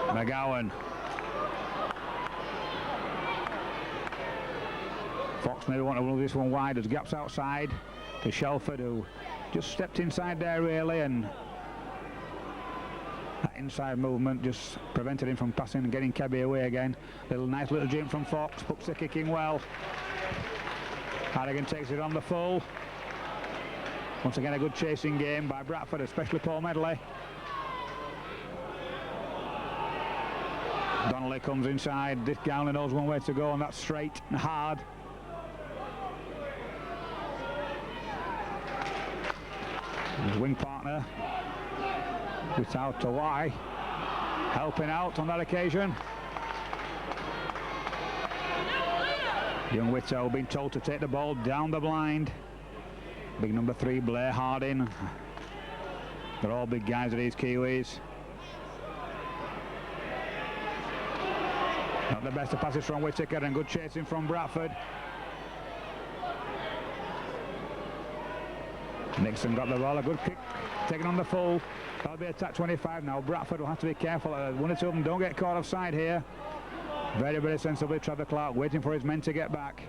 McGowan. Fox maybe want to move this one wide. There's gaps outside to Shelford, who just stepped inside there really, and that inside movement just prevented him from passing and getting Kebby away again. Nice little jump from Fox, puts the kicking well. Harrigan takes it on the full. Once again a good chasing game by Bradford, especially Paul Medley. Donnelly comes inside. This guy only knows one way to go, and that's straight and hard. His wing partner without a Y helping out on that occasion. Young Whitto being told to take the ball down the blind. Big number 3 Blair Harding. They're all big guys of these Kiwis. Not the best of passes from Whittaker, and good chasing from Bradford. Nixon got the ball, a good kick, taken on the full. That'll be attack 25 now. Bradford will have to be careful. 1 or 2 of them don't get caught offside here. Very, very sensibly, Trevor Clark waiting for his men to get back.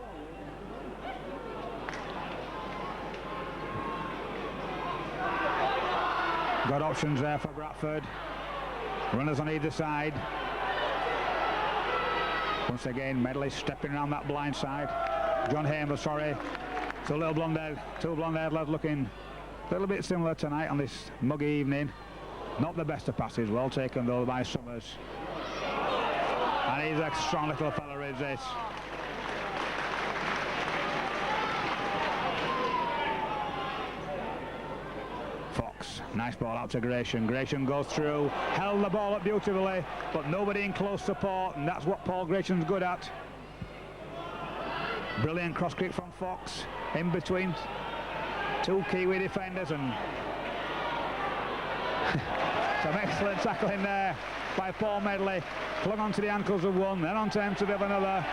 Got options there for Bradford. Runners on either side. Once again, Medley stepping around that blind side. John Hamer, sorry. It's a little blonde-haired, 2 blonde-haired lads looking a little bit similar tonight on this muggy evening. Not the best of passes, well taken though by Summers. And he's a strong little fella, is this. Fox, nice ball out to Gratian. Gratian goes through, held the ball up beautifully, but nobody in close support, and that's what Paul Gratian's good at. Brilliant cross kick from Fox in between 2 Kiwi defenders, and some excellent tackling there by Paul Medley. Clung onto the ankles of one, then onto him to the another.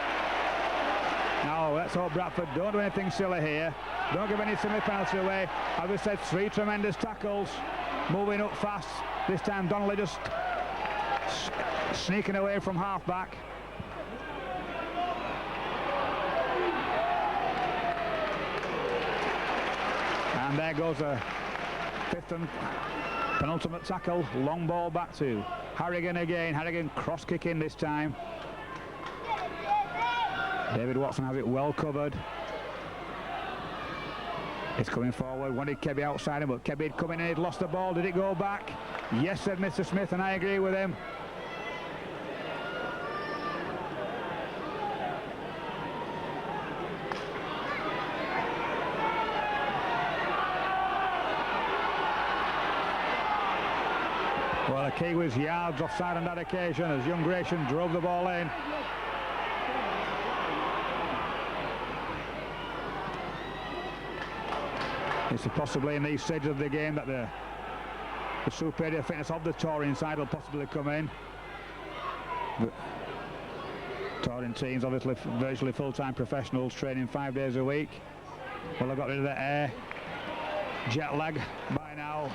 Now let's hope Bradford don't do anything silly here. Don't give any silly penalty away. As we said, 3 tremendous tackles. Moving up fast. This time Donnelly just sneaking away from half-back. And there goes a 5th and penultimate tackle. Long ball back to Harrigan again. Harrigan cross-kicking this time. David Watson has it well covered. He's coming forward, wanted Kebby outside him, but Kebby had come in and he'd lost the ball. Did it go back? Yes, said Mr. Smith, and I agree with him. Well, the Kiwis yards offside on that occasion as young Gratian drove the ball in. It's possibly in these stages of the game that the superior fitness of the touring side will possibly come in. But touring teams, obviously virtually full-time professionals, training 5 days a week. Well, they've got rid of the air jet lag by now.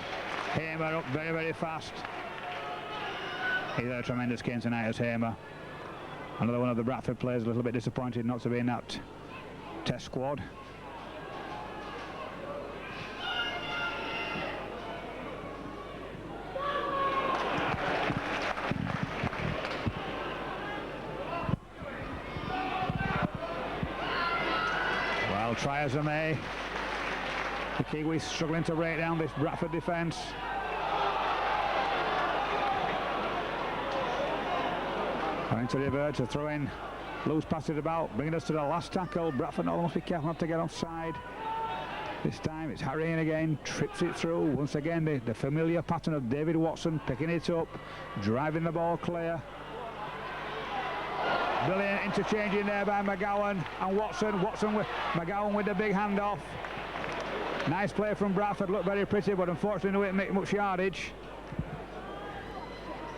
Hamer up very, very fast. He's had a tremendous game tonight as Hamer. Another one of the Bradford players a little bit disappointed not to be in that test squad. Well, try as they may, the Kiwis struggling to break down this Bradford defence. Going to revert to throw in loose passes about, bringing us to the last tackle. Bradford must be careful not to get offside. This time it's Harrigan again, trips it through. Once again the familiar pattern of David Watson picking it up, driving the ball clear. Brilliant interchanging there by McGowan and Watson. Watson with McGowan with the big handoff. Nice play from Bradford, looked very pretty, but unfortunately didn't make much yardage.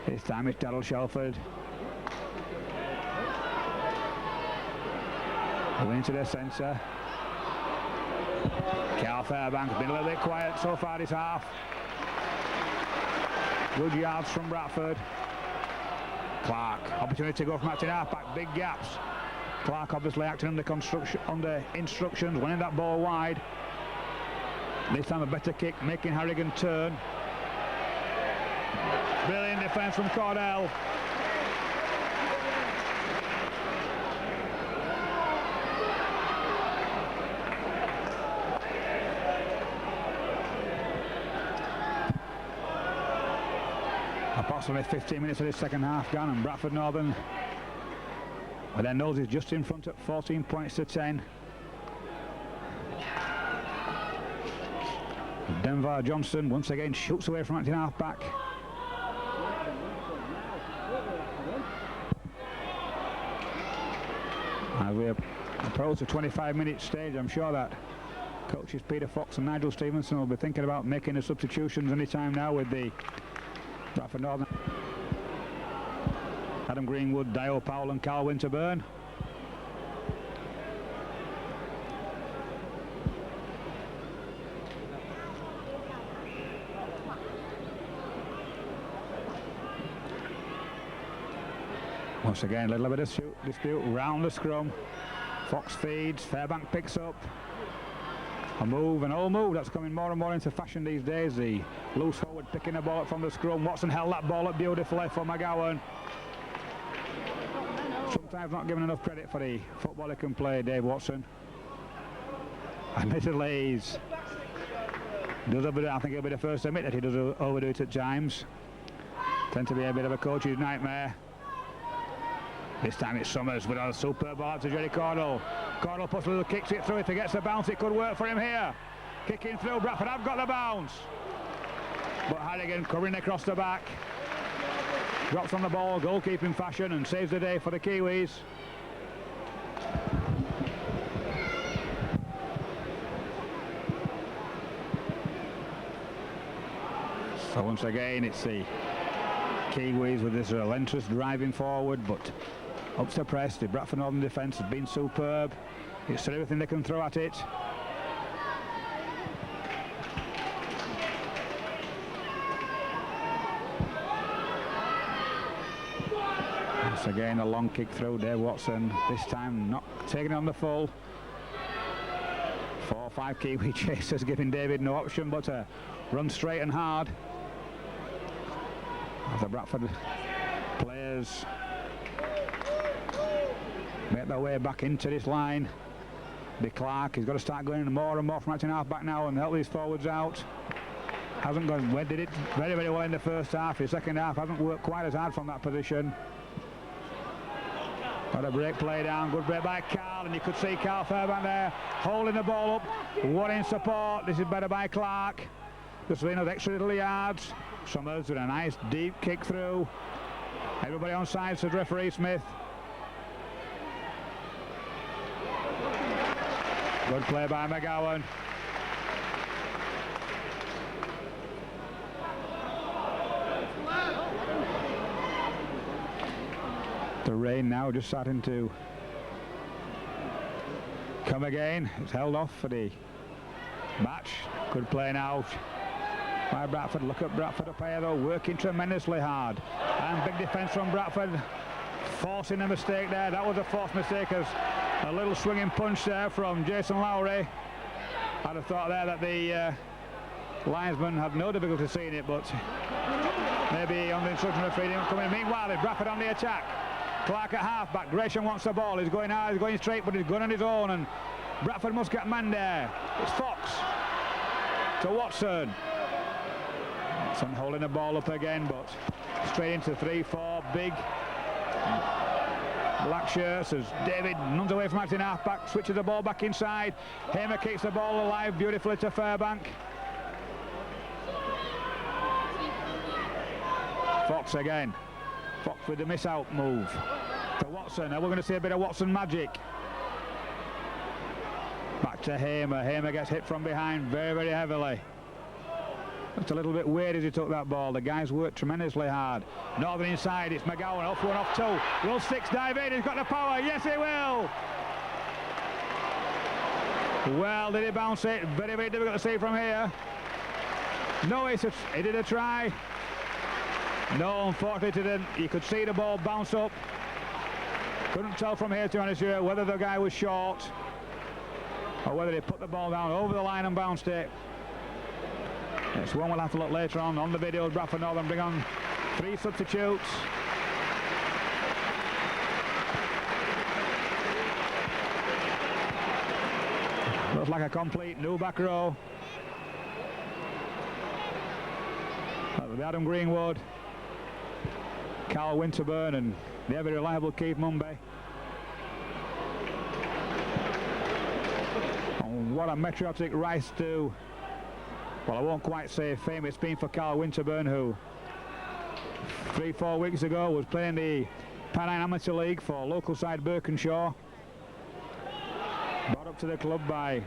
This time it's Darryl Shelford. Going into the centre. Carl Fairbank been a little bit quiet so far this half. Good yards from Bradford. Clark, opportunity to go from acting half-back, big gaps. Clark obviously acting under instructions, winning that ball wide. This time a better kick, making Harrigan turn. Brilliant defence from Cordell. Approximately 15 minutes of this second half gone, and Bradford Northern with their noses just in front at 14 points to 10. Denver Johnson once again shoots away from acting half-back. As we approach the 25-minute stage, I'm sure that coaches Peter Fox and Nigel Stevenson will be thinking about making the substitutions any time now with the Bradford Northern. Adam Greenwood, Dio Powell and Carl Winterburn. Once again, a little bit of dispute round the scrum. Fox feeds, Fairbank picks up. A move, an old move that's coming more and more into fashion these days. The loose forward picking the ball up from the scrum. Watson held that ball up beautifully for McGowan. Sometimes not given enough credit for the football he can play, Dave Watson. Admittedly, he's does overdo it. I think he'll be the first to admit that he does overdo it at times. Tend to be a bit of a coach's nightmare. This time it's Summers with a superb ball to Jerry Cordell. Cordell puts a little kicks it through. If he gets the bounce, it could work for him here. Kicking through, Bradford have got the bounce. But Harrigan covering across the back. Drops on the ball, goalkeeping fashion, and saves the day for the Kiwis. So once again, it's the Kiwis with this relentless driving forward, but up to press. The Bradford Northern defence has been superb. It's everything they can throw at it. Once again a long kick through. Dave Watson this time not taking it on the full. 4 or 5 Kiwi chasers giving David no option but to run straight and hard. As the Bradford players make their way back into this line. De Clark, he's got to start going more and more from acting half back now and help these forwards out. Hasn't gone, did it very, very well in the first half. His second half hasn't worked quite as hard from that position. Got a break play down, good break by Carl, and you could see Carl Fairbank there holding the ball up, one in support. This is better by Clark. Just leaving those extra little yards. Summers with a nice deep kick through. Everybody on side, says referee Smith. Good play by McGowan. The rain now just starting to come again. It's held off for the match. Good play now by Bradford. Look at Bradford up here though, working tremendously hard. And big defence from Bradford, forcing a mistake there. That was a forced mistake as a little swinging punch there from Jason Lowry. I'd have thought there that the linesman had no difficulty seeing it, but maybe on the instruction referee didn't come in. Meanwhile, it's Bradford on the attack. Clark at half-back. Gresham wants the ball. He's going hard, he's going straight, but he's going on his own, and Bradford must get man there. It's Fox to Watson. Watson holding the ball up again, but straight into 3-4 big black shirts as David runs away from acting half-back, switches the ball back inside. Hamer kicks the ball alive beautifully to Fairbank. Fox again. Fox with the miss-out move to Watson. Now we're going to see a bit of Watson magic. Back to Hamer. Hamer gets hit from behind very, very heavily. Just a little bit weird as he took that ball. The guys worked tremendously hard. Northern inside. It's McGowan. Off one, off two. Will Sticks dive in? He's got the power. Yes, he will. Well, did he bounce it? Very, very difficult to see from here. No, he did a try. No, unfortunately, didn't. You could see the ball bounce up. Couldn't tell from here, to be honest, whether the guy was short or whether he put the ball down over the line and bounced it. It's one we'll have to look later on the video. Bradford Northern bring on 3 substitutes. Looks like a complete new back row. That'll be Adam Greenwood, Carl Winterburn, and the ever reliable Keith Mumby. And what a meteoric rise to, well, I won't quite say fame it's been for Carl Winterburn, who 3-4 weeks ago was playing the Pennine Amateur League for local side Birkenshaw. Brought up to the club by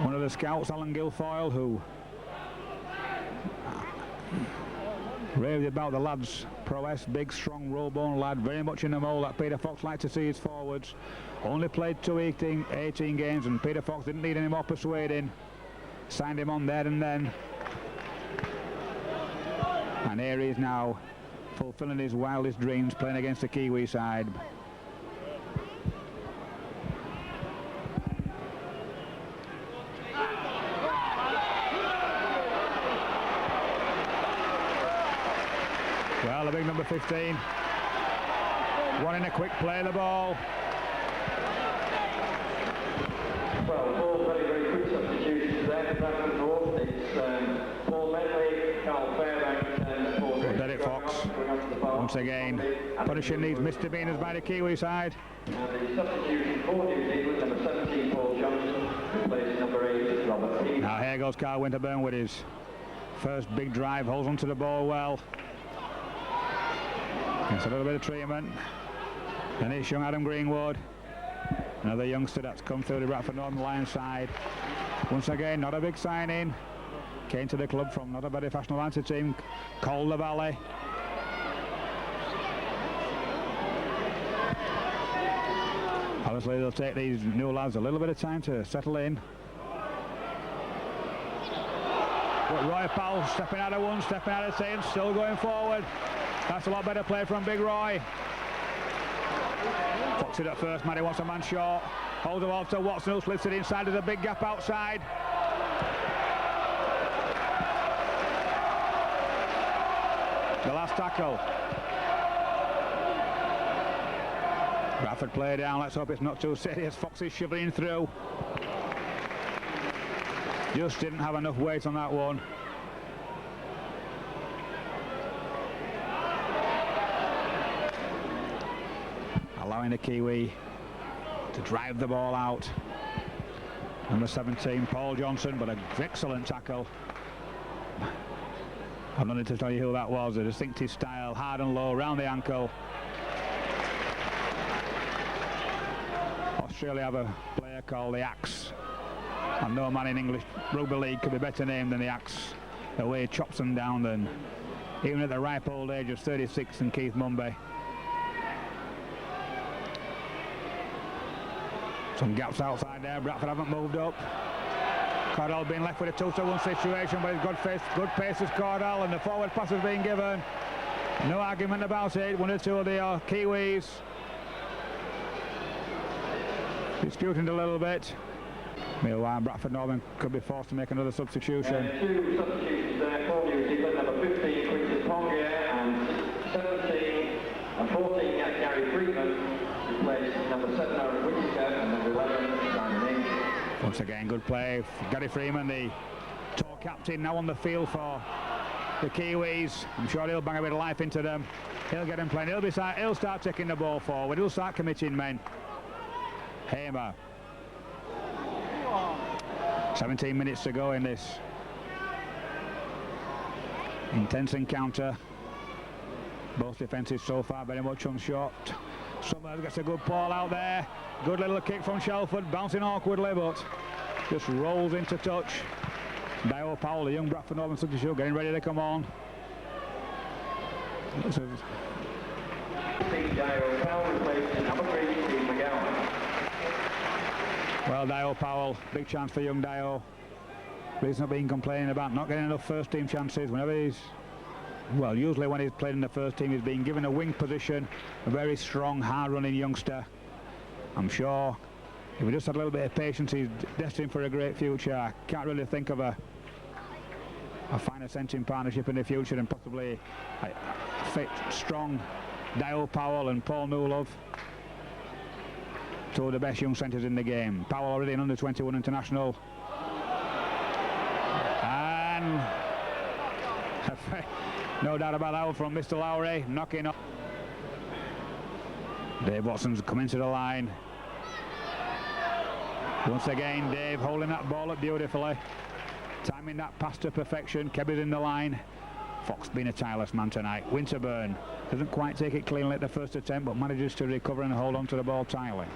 one of the scouts, Alan Guilfoyle, who raved about the lad's prowess. Big, strong, roll-bone lad, very much in the mould that Peter Fox liked to see his forwards. Only played 18 games, and Peter Fox didn't need any more persuading. Signed him on there and then. And here he is now, fulfilling his wildest dreams, playing against the Kiwi side. Well, the big number 15, one in a quick play the ball. Well, all very, very quick substitutions there for Bradford North. It's Paul Medley, Carl Fairbank, and Paul Derek Fox once again punishing these misdemeanors by the Kiwi side. And the substitution for New Zealand, number 17, Paul Johnson, replaces number 8, Robert Heath. Now here goes Carl Winterburn with his first big drive, holds onto the ball well. Gets a little bit of treatment. And it's young Adam Greenwood, another youngster that's come through the Bradford Northern Lions side. Once again, not a big signing. came to the club from not a very fashionable Lancashire team called the Valley. Obviously they'll take these new lads a little bit of time to settle in. But Roy Powell stepping out of one, stepping out of ten, still going forward. That's a lot better play from Big Roy. Fox it at first, Matty wants a man short. Holds the ball to Watson, who slips it inside of the big gap outside. The last tackle. Bradford play down, let's hope it's not too serious. Fox is shoving through. Just didn't have enough weight on that one. Allowing the Kiwi to drive the ball out. Number 17, Paul Johnson, but an excellent tackle. I don't need to tell you who that was. A distinctive style, hard and low, round the ankle. Australia have a player called the Axe, and no man in English rugby league could be better named than the Axe. The way he chops them down, then even at the ripe old age of 36 and Keith Mumby. Some gaps outside there. Bradford haven't moved up. Cordell being left with a 2-1 situation, but he's good pace as Cordell, and the forward pass has been given. No argument about it. One or two of the Kiwis disputing a little bit. Meanwhile, Bradford Northern could be forced to make another substitution. Two substitutions there for New Zealand. Number 15, Quinton Ponga, and 17 and 14, Gary Freeman, replaced number 7, Aaron Whittaker, and number 11, Simon Inge. Once again, good play. Gary Freeman, the tall captain, now on the field for the Kiwis. I'm sure he'll bang a bit of life into them. He'll get them playing. He'll start taking the ball forward. He'll start committing men. Hamer. 17 minutes to go in this intense encounter. Both defences so far very much unshot. Summers gets a good ball out there. Good little kick from Shelford, bouncing awkwardly, but just rolls into touch. Dio Powell, the young Bradford Northern substitute, getting ready to come on. Dio Powell replaced number 3, Steve McGowan. Well, Dio Powell, big chance for young Dio. But he's not been complaining about not getting enough first team chances. Whenever he's, well, usually when he's played in the first team, he's been given a wing position. A very strong, hard-running youngster. I'm sure if he just had a little bit of patience, he's destined for a great future. I can't really think of a finer centering partnership in the future than possibly a fit, strong Dio Powell and Paul Newlove. Two of the best young centres in the game. Powell already an under-21 international. And no doubt about that one from Mr. Lowry, knocking up. Dave Watson's coming to the line. Once again, Dave holding that ball up beautifully. Timing that pass to perfection. Kebby's in the line. Fox being a tireless man tonight. Winterburn doesn't quite take it cleanly at the first attempt, but manages to recover and hold on to the ball tightly.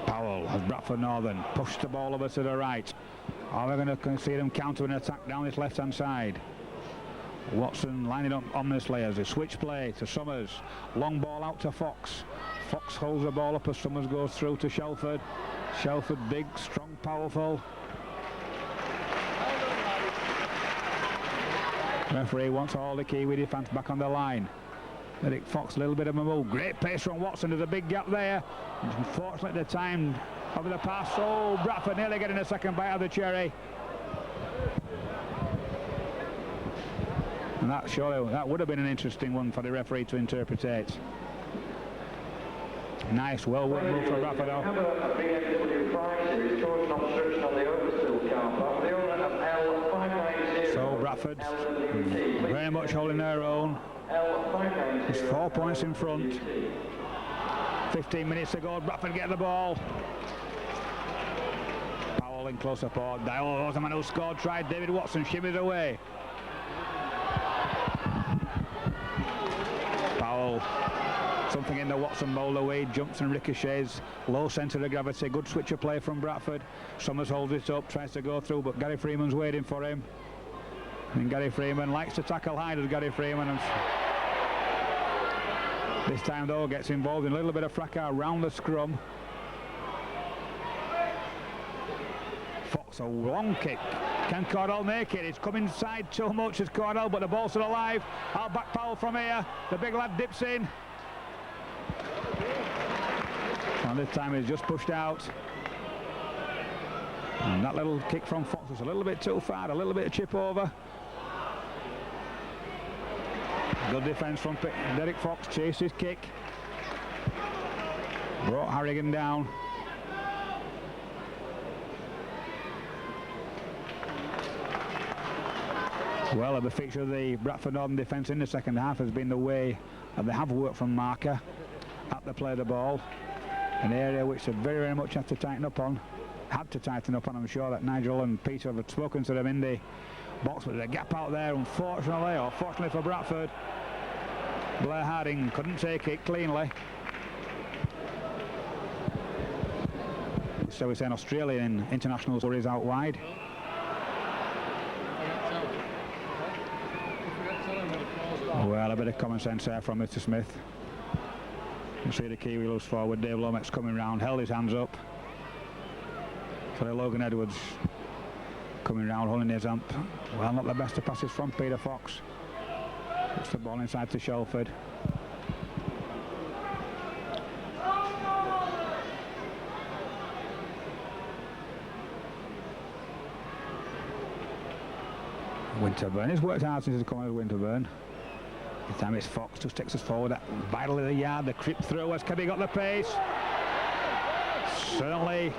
Powell has Bradford Northern pushed the ball over to the right. Are we going to see them counter an attack down this left hand side? Watson lining up ominously as a switch play to Summers. Long ball out to Fox. Fox holds the ball up as Summers goes through to Shelford. Shelford big, strong, powerful. Referee wants all the Kiwi defence back on the line. Eric Fox, a little bit of a move. Great pace from Watson. There's a big gap there. Unfortunately, the time over the pass. Oh, Bradford nearly getting a second bite of the cherry. And that surely, that would have been an interesting one for the referee to interpret. Nice, well-worked move for Bradford. Have a BMW 5 Series caution obstruction on the Overspill car park. The owner of L590. So Bradford very much holding their own. It's 4 points in front. 15 minutes to go. Bradford get the ball. Powell in close support. Dio was the man who scored. Tried. David Watson shimmies away. Powell Something in the Watson mould away, jumps and ricochets, low centre of gravity, good switch of play from Bradford. Summers holds it up, tries to go through, but Gary Freeman's waiting for him. And Gary Freeman likes to tackle high, does Gary Freeman. And this time though gets involved in a little bit of fracas around the scrum. Fox, a long kick. Can Cordell make it? It's come inside too much as Cordell, but the ball's still alive. I'll back Powell from here. The big lad dips in. And this time he's just pushed out. And that little kick from Fox was a little bit too far, a little bit of chip over. Good defence from Derek Fox, chased his kick. Brought Harrigan down. Well, the feature of the Bradford Northern defence in the second half has been the way they have worked from marker at the play of the ball. An area which they very much had to tighten up on. I'm sure that Nigel and Peter have spoken to them in the box, but there's a gap out there, unfortunately, or fortunately for Bradford. Blair Harding couldn't take it cleanly. So we're saying Australian international stories out wide. Well, a bit of common sense there from Mr. Smith. You see the Kiwi loose forward, Dave Lomax coming round, held his hands up. So Logan Edwards coming round, holding his amp. Well, not the best of passes from Peter Fox. Puts the ball inside to Shelford. Winterburn has worked hard since he's come out of Winterburn. This time it's Fox, just takes us forward, vital in the yard, the creep through. Has Kebby got the pace? Certainly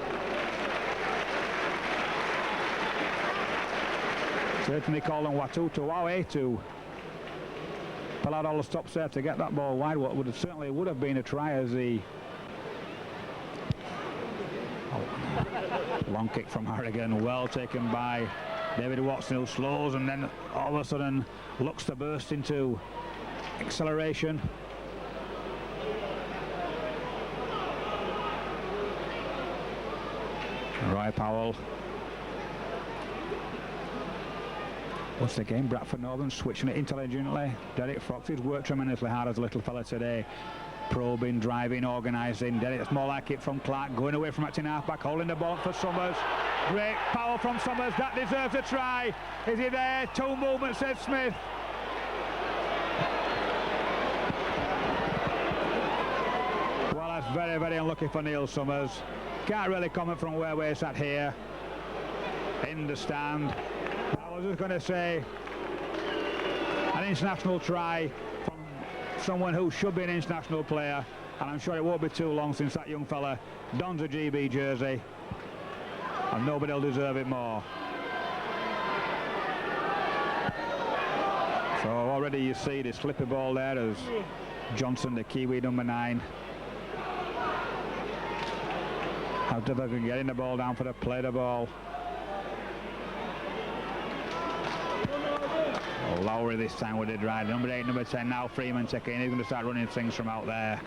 calling Watu to pull out all the stops there to get that ball wide. What would have been a try as the long kick from Harrigan, well taken by David Watson, who slows and then all of a sudden looks to burst into acceleration. Roy Powell. Once again, Bradford Northern switching it intelligently. Derek Fox has worked tremendously hard as a little fella today. Probing, driving, organising. Derek's more like it from Clark, going away from acting half-back, holding the ball for Summers. Great power from Summers, that deserves a try. Is he there? Two movements, says Smith. Well, that's very unlucky for Neil Summers. Can't really comment from where we're sat here in the stand. I was just going to say an international try from someone who should be an international player, and I'm sure it won't be too long since that young fella dons a GB jersey, and nobody will deserve it more. So already you see this slippy ball there as Johnson, the Kiwi number 9, how difficult getting the ball down for the play the ball. Lowry this time with the drive. Number 8, number 10 now Freeman taking. He's going to start running things from out there.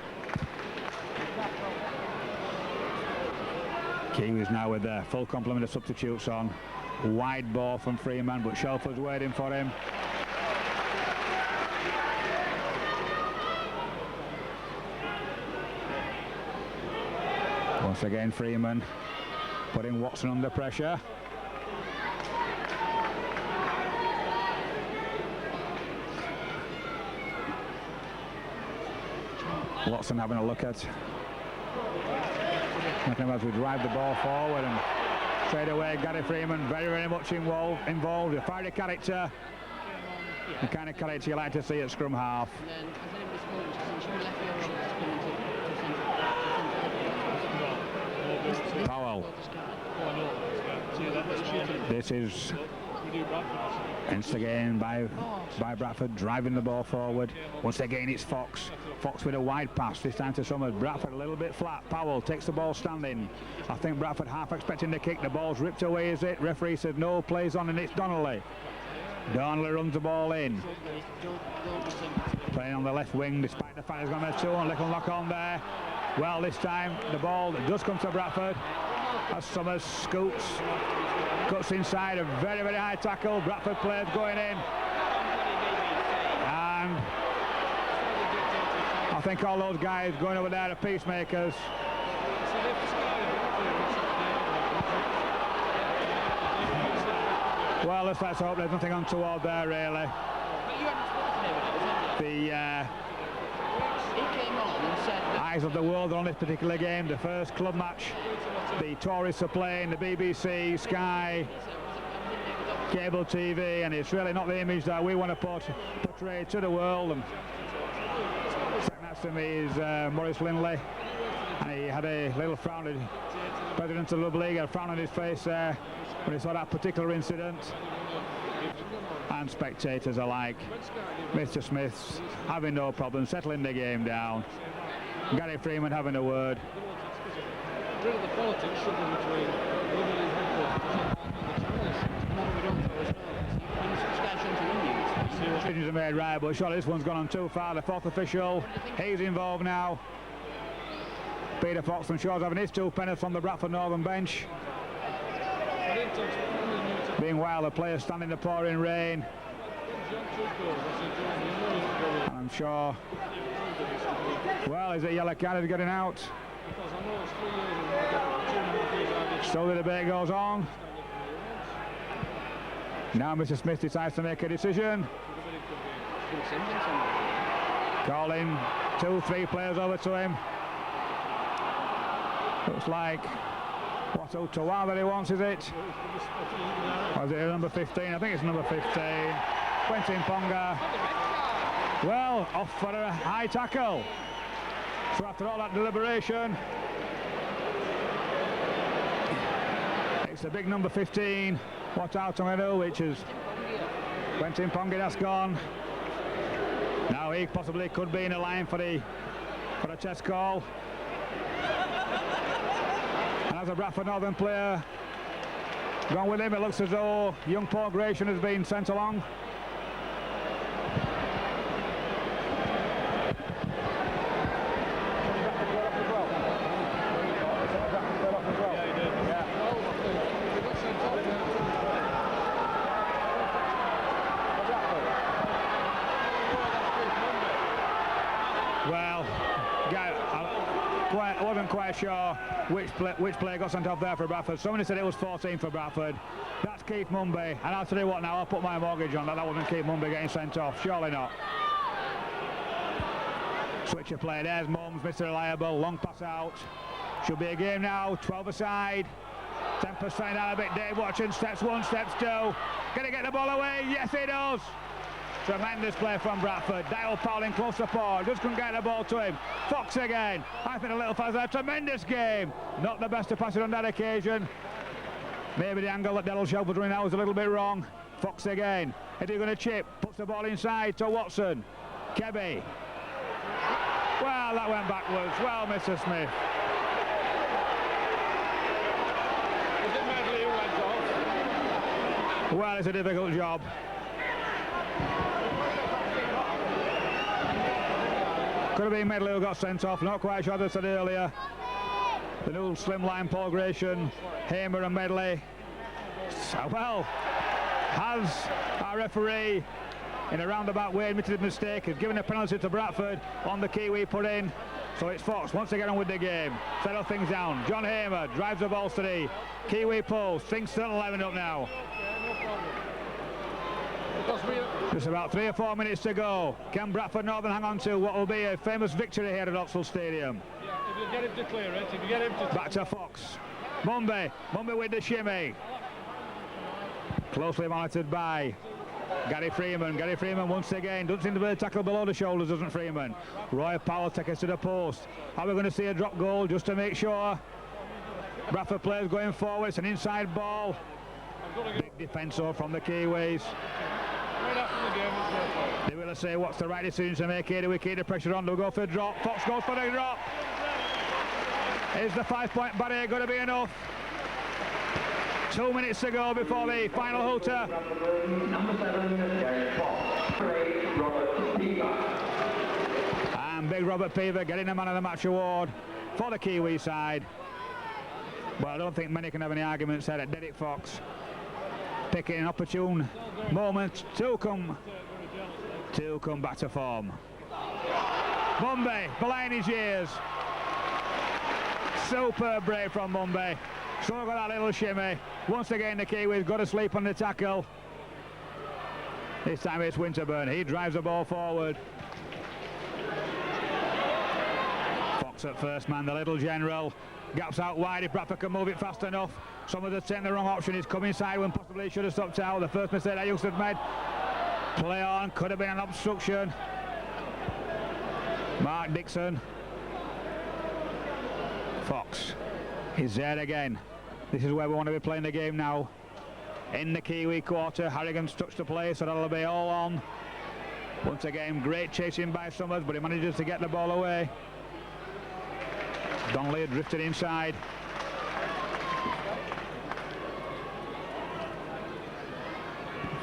Kiwis now with their full complement of substitutes on. Wide ball from Freeman, but Shelford's waiting for him. Once again Freeman putting Watson under pressure. Watson having a look at as we drive the ball forward, and straight away Gary Freeman very much involved. A fiery character, the kind of character you like to see at scrum half. Powell. This is instigated by Bradford, driving the ball forward. Once again it's Fox. Fox with a wide pass, this time to Summers. Bradford a little bit flat. Powell takes the ball standing. I think Bradford half expecting the kick. The ball's ripped away, is it? Referee says no, plays on, and it's Donnelly. Donnelly runs the ball in. Playing on the left wing, despite the fact he's got a 2-1 little knock on there. Well, this time the ball does come to Bradford as Summers scoots, cuts inside, a very, very high tackle. Bradford players going in, and I think all those guys going over there are peacemakers. Well, let's hope there's nothing untoward there, really. The eyes of the world on this particular game, the first club match. The tourists are playing, the BBC, Sky, cable TV, and it's really not the image that we want to portray to the world. And sitting next to me is Maurice Lindley, and he had a little frown, the president of the Rugby League had a frown on his face there when he saw that particular incident. And spectators alike. Mr. Smith's having no problem settling the game down. Gary Freeman having a word. Really, the politics struggling between Rugby League headquarters and the journalists. Decisions are made right, but surely this one's gone on too far. The fourth official, he's involved now. Peter Fox and Shaw's having his 2 penalties from the Bradford Northern bench. Meanwhile, the players stand in the pouring rain. And I'm sure. Well, is it yellow card getting out? So the debate goes on. Now Mr. Smith decides to make a decision. Calling 2-3 players over to him. Looks like what's Ottawa that he wants, is it? Or is it number 15? I think it's number 15. Quentin Ponga. Well, off for a high tackle. So after all that deliberation, it's the big number 15. What out on it, which is Quentin Ponga, that's gone. Now he possibly could be in a line for a chest call. And as a Bradford Northern player gone with him, it looks as though young Paul Gratian has been sent along. I wasn't quite sure which player got sent off there for Bradford. Somebody said it was 14 for Bradford. That's Keith Mumby, and I'll tell you what now, I'll put my mortgage on that. That wasn't Keith Mumby getting sent off, surely not. Switch of play, there's Mums, Mr. Reliable, long pass out. Should be a game now, 12 aside. 10% out of it, Dave Watson, steps 1, steps 2. Gonna get the ball away, yes he does! Tremendous play from Bradford. Dale Powell in close support, just couldn't get the ball to him. Fox again. I think the little fella's had a tremendous game. Not the best to pass it on that occasion. Maybe the angle that Delal Shelford was running out was a little bit wrong. Fox again. Is he going to chip? Puts the ball inside to Watson. Kebby. Well, that went backwards. Well, Mr. Smith. Was it Medley who went off? Well, it's a difficult job. Could have been Medley who got sent off, not quite sure, as I said earlier. The new slimline Paul Gratian, Hamer and Medley. So, well, has our referee in a roundabout way admitted a mistake, has given a penalty to Bradford on the Kiwi put in. So it's Fox wants to get on with the game, settle things down. John Hamer drives the ball to the Kiwi post, things still 11 up now. Just about 3 or 4 minutes to go. Can Bradford Northern hang on to what will be a famous victory here at Oxford Stadium? Yeah, if you get him to clear it, if you get him to... Back to Fox. Mumby with the shimmy. Closely monitored by Gary Freeman. Gary Freeman once again doesn't seem to be able to tackle below the shoulders, doesn't Freeman? Roy Powell takes us to the post. Are we going to see a drop goal just to make sure? Bradford players going forward. It's an inside ball. Big defence from the Kiwis. They will say what's the right decision to make here. Do we keep the pressure on? Do we go for a drop? Fox goes for the drop. Is the 5-point barrier going to be enough? 2 minutes to go before the final hooter. Number 7, Gary Fox. Robert Steva. And big Robert Peaver getting the man of the match award for the Kiwi side. But I don't think many can have any arguments there at Derek Fox. Picking an opportune moment to come back to form. Mumby, behind his years. Superb break from Mumby. Still got that little shimmy. Once again the Kiwis got to sleep on the tackle. This time it's Winterburn. He drives the ball forward. Fox at first man, the little general. Gaps out wide if Bradford can move it fast enough. Someone that's taken the wrong option. He's come inside when possibly he should have stopped out. The first mistake that Youngster made. Play on, could have been an obstruction. Mark Dixon. Fox is there again. This is where we want to be playing the game now. In the Kiwi quarter, Harrigan's touched the play, so that'll be all on. Once again, great chasing by Summers, but he manages to get the ball away. Donnelly drifted inside.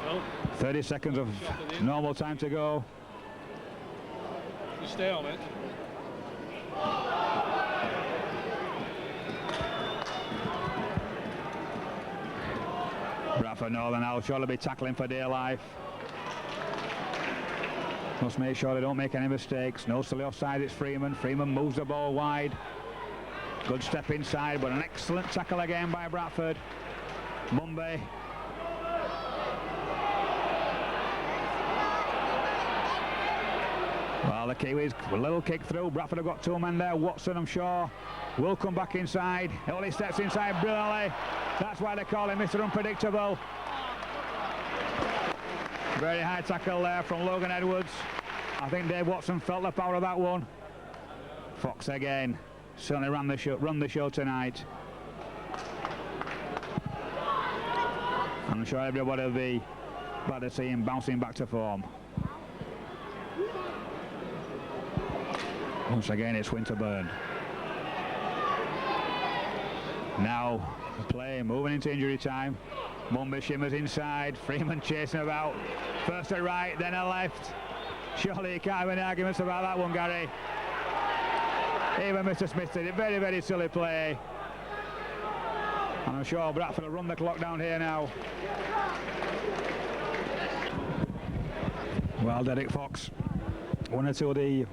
Well, 30 seconds of normal time to go. you stay on it. Bradford Northern now surely be tackling for dear life. Must make sure they don't make any mistakes. No silly offside, it's Freeman. Freeman moves the ball wide. Good step inside, but an excellent tackle again by Bradford. Mumby. Well, the Kiwis, a little kick through. Bradford have got two men there. Watson, I'm sure, will come back inside. Only steps inside brilliantly. That's why they call him Mr. Unpredictable. Very high tackle there from Logan Edwards. I think Dave Watson felt the power of that one. Fox again. Certainly run the show tonight. I'm sure everybody will be glad to see him bouncing back to form. Once again, it's Winterburn. Now, the play moving into injury time. Mumby shimmers inside. Freeman chasing about. First a right, then a left. Surely you can't have any arguments about that one, Gary. Even Mr. Smith did it. Very, very silly play. And I'm sure Bradford will run the clock down here now. Well, Derek Fox, one or two of the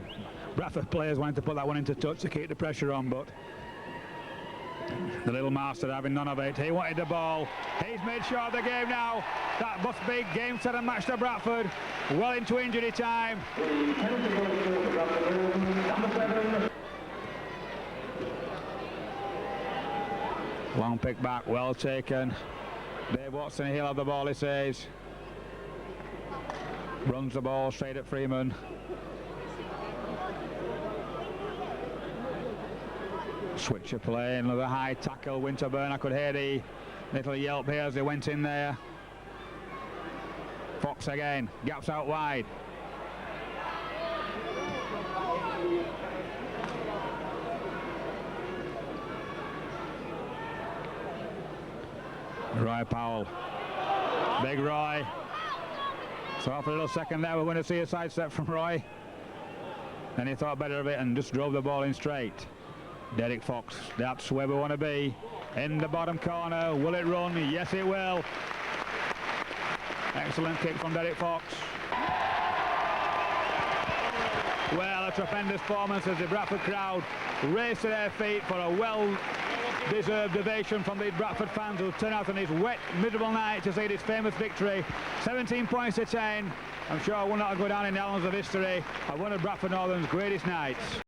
Bradford players wanted to put that one into touch to keep the pressure on, but the little master having none of it. He wanted the ball. He's made sure of the game now. That must be game set and match to Bradford. Well into injury time. Long pick back, well taken. Dave Watson, he'll have the ball, he says. Runs the ball straight at Freeman. Switch of play, another high tackle. Winterburn, I could hear the little yelp here as they went in there. Fox again, gaps out wide. Roy Powell, big Roy. So for a little second there, we're going to see a sidestep from Roy. Then he thought better of it and just drove the ball in straight. Derek Fox, that's where we want to be. In the bottom corner, will it run? Yes, it will. Excellent kick from Derek Fox. Well, a tremendous performance as the Bradford crowd race to their feet for a well-deserved ovation from these Bradford fans who turn out on this wet, miserable night to see this famous victory. 17 points to 10. I'm sure it will not go down in the annals of history of one of Bradford Northern's greatest nights.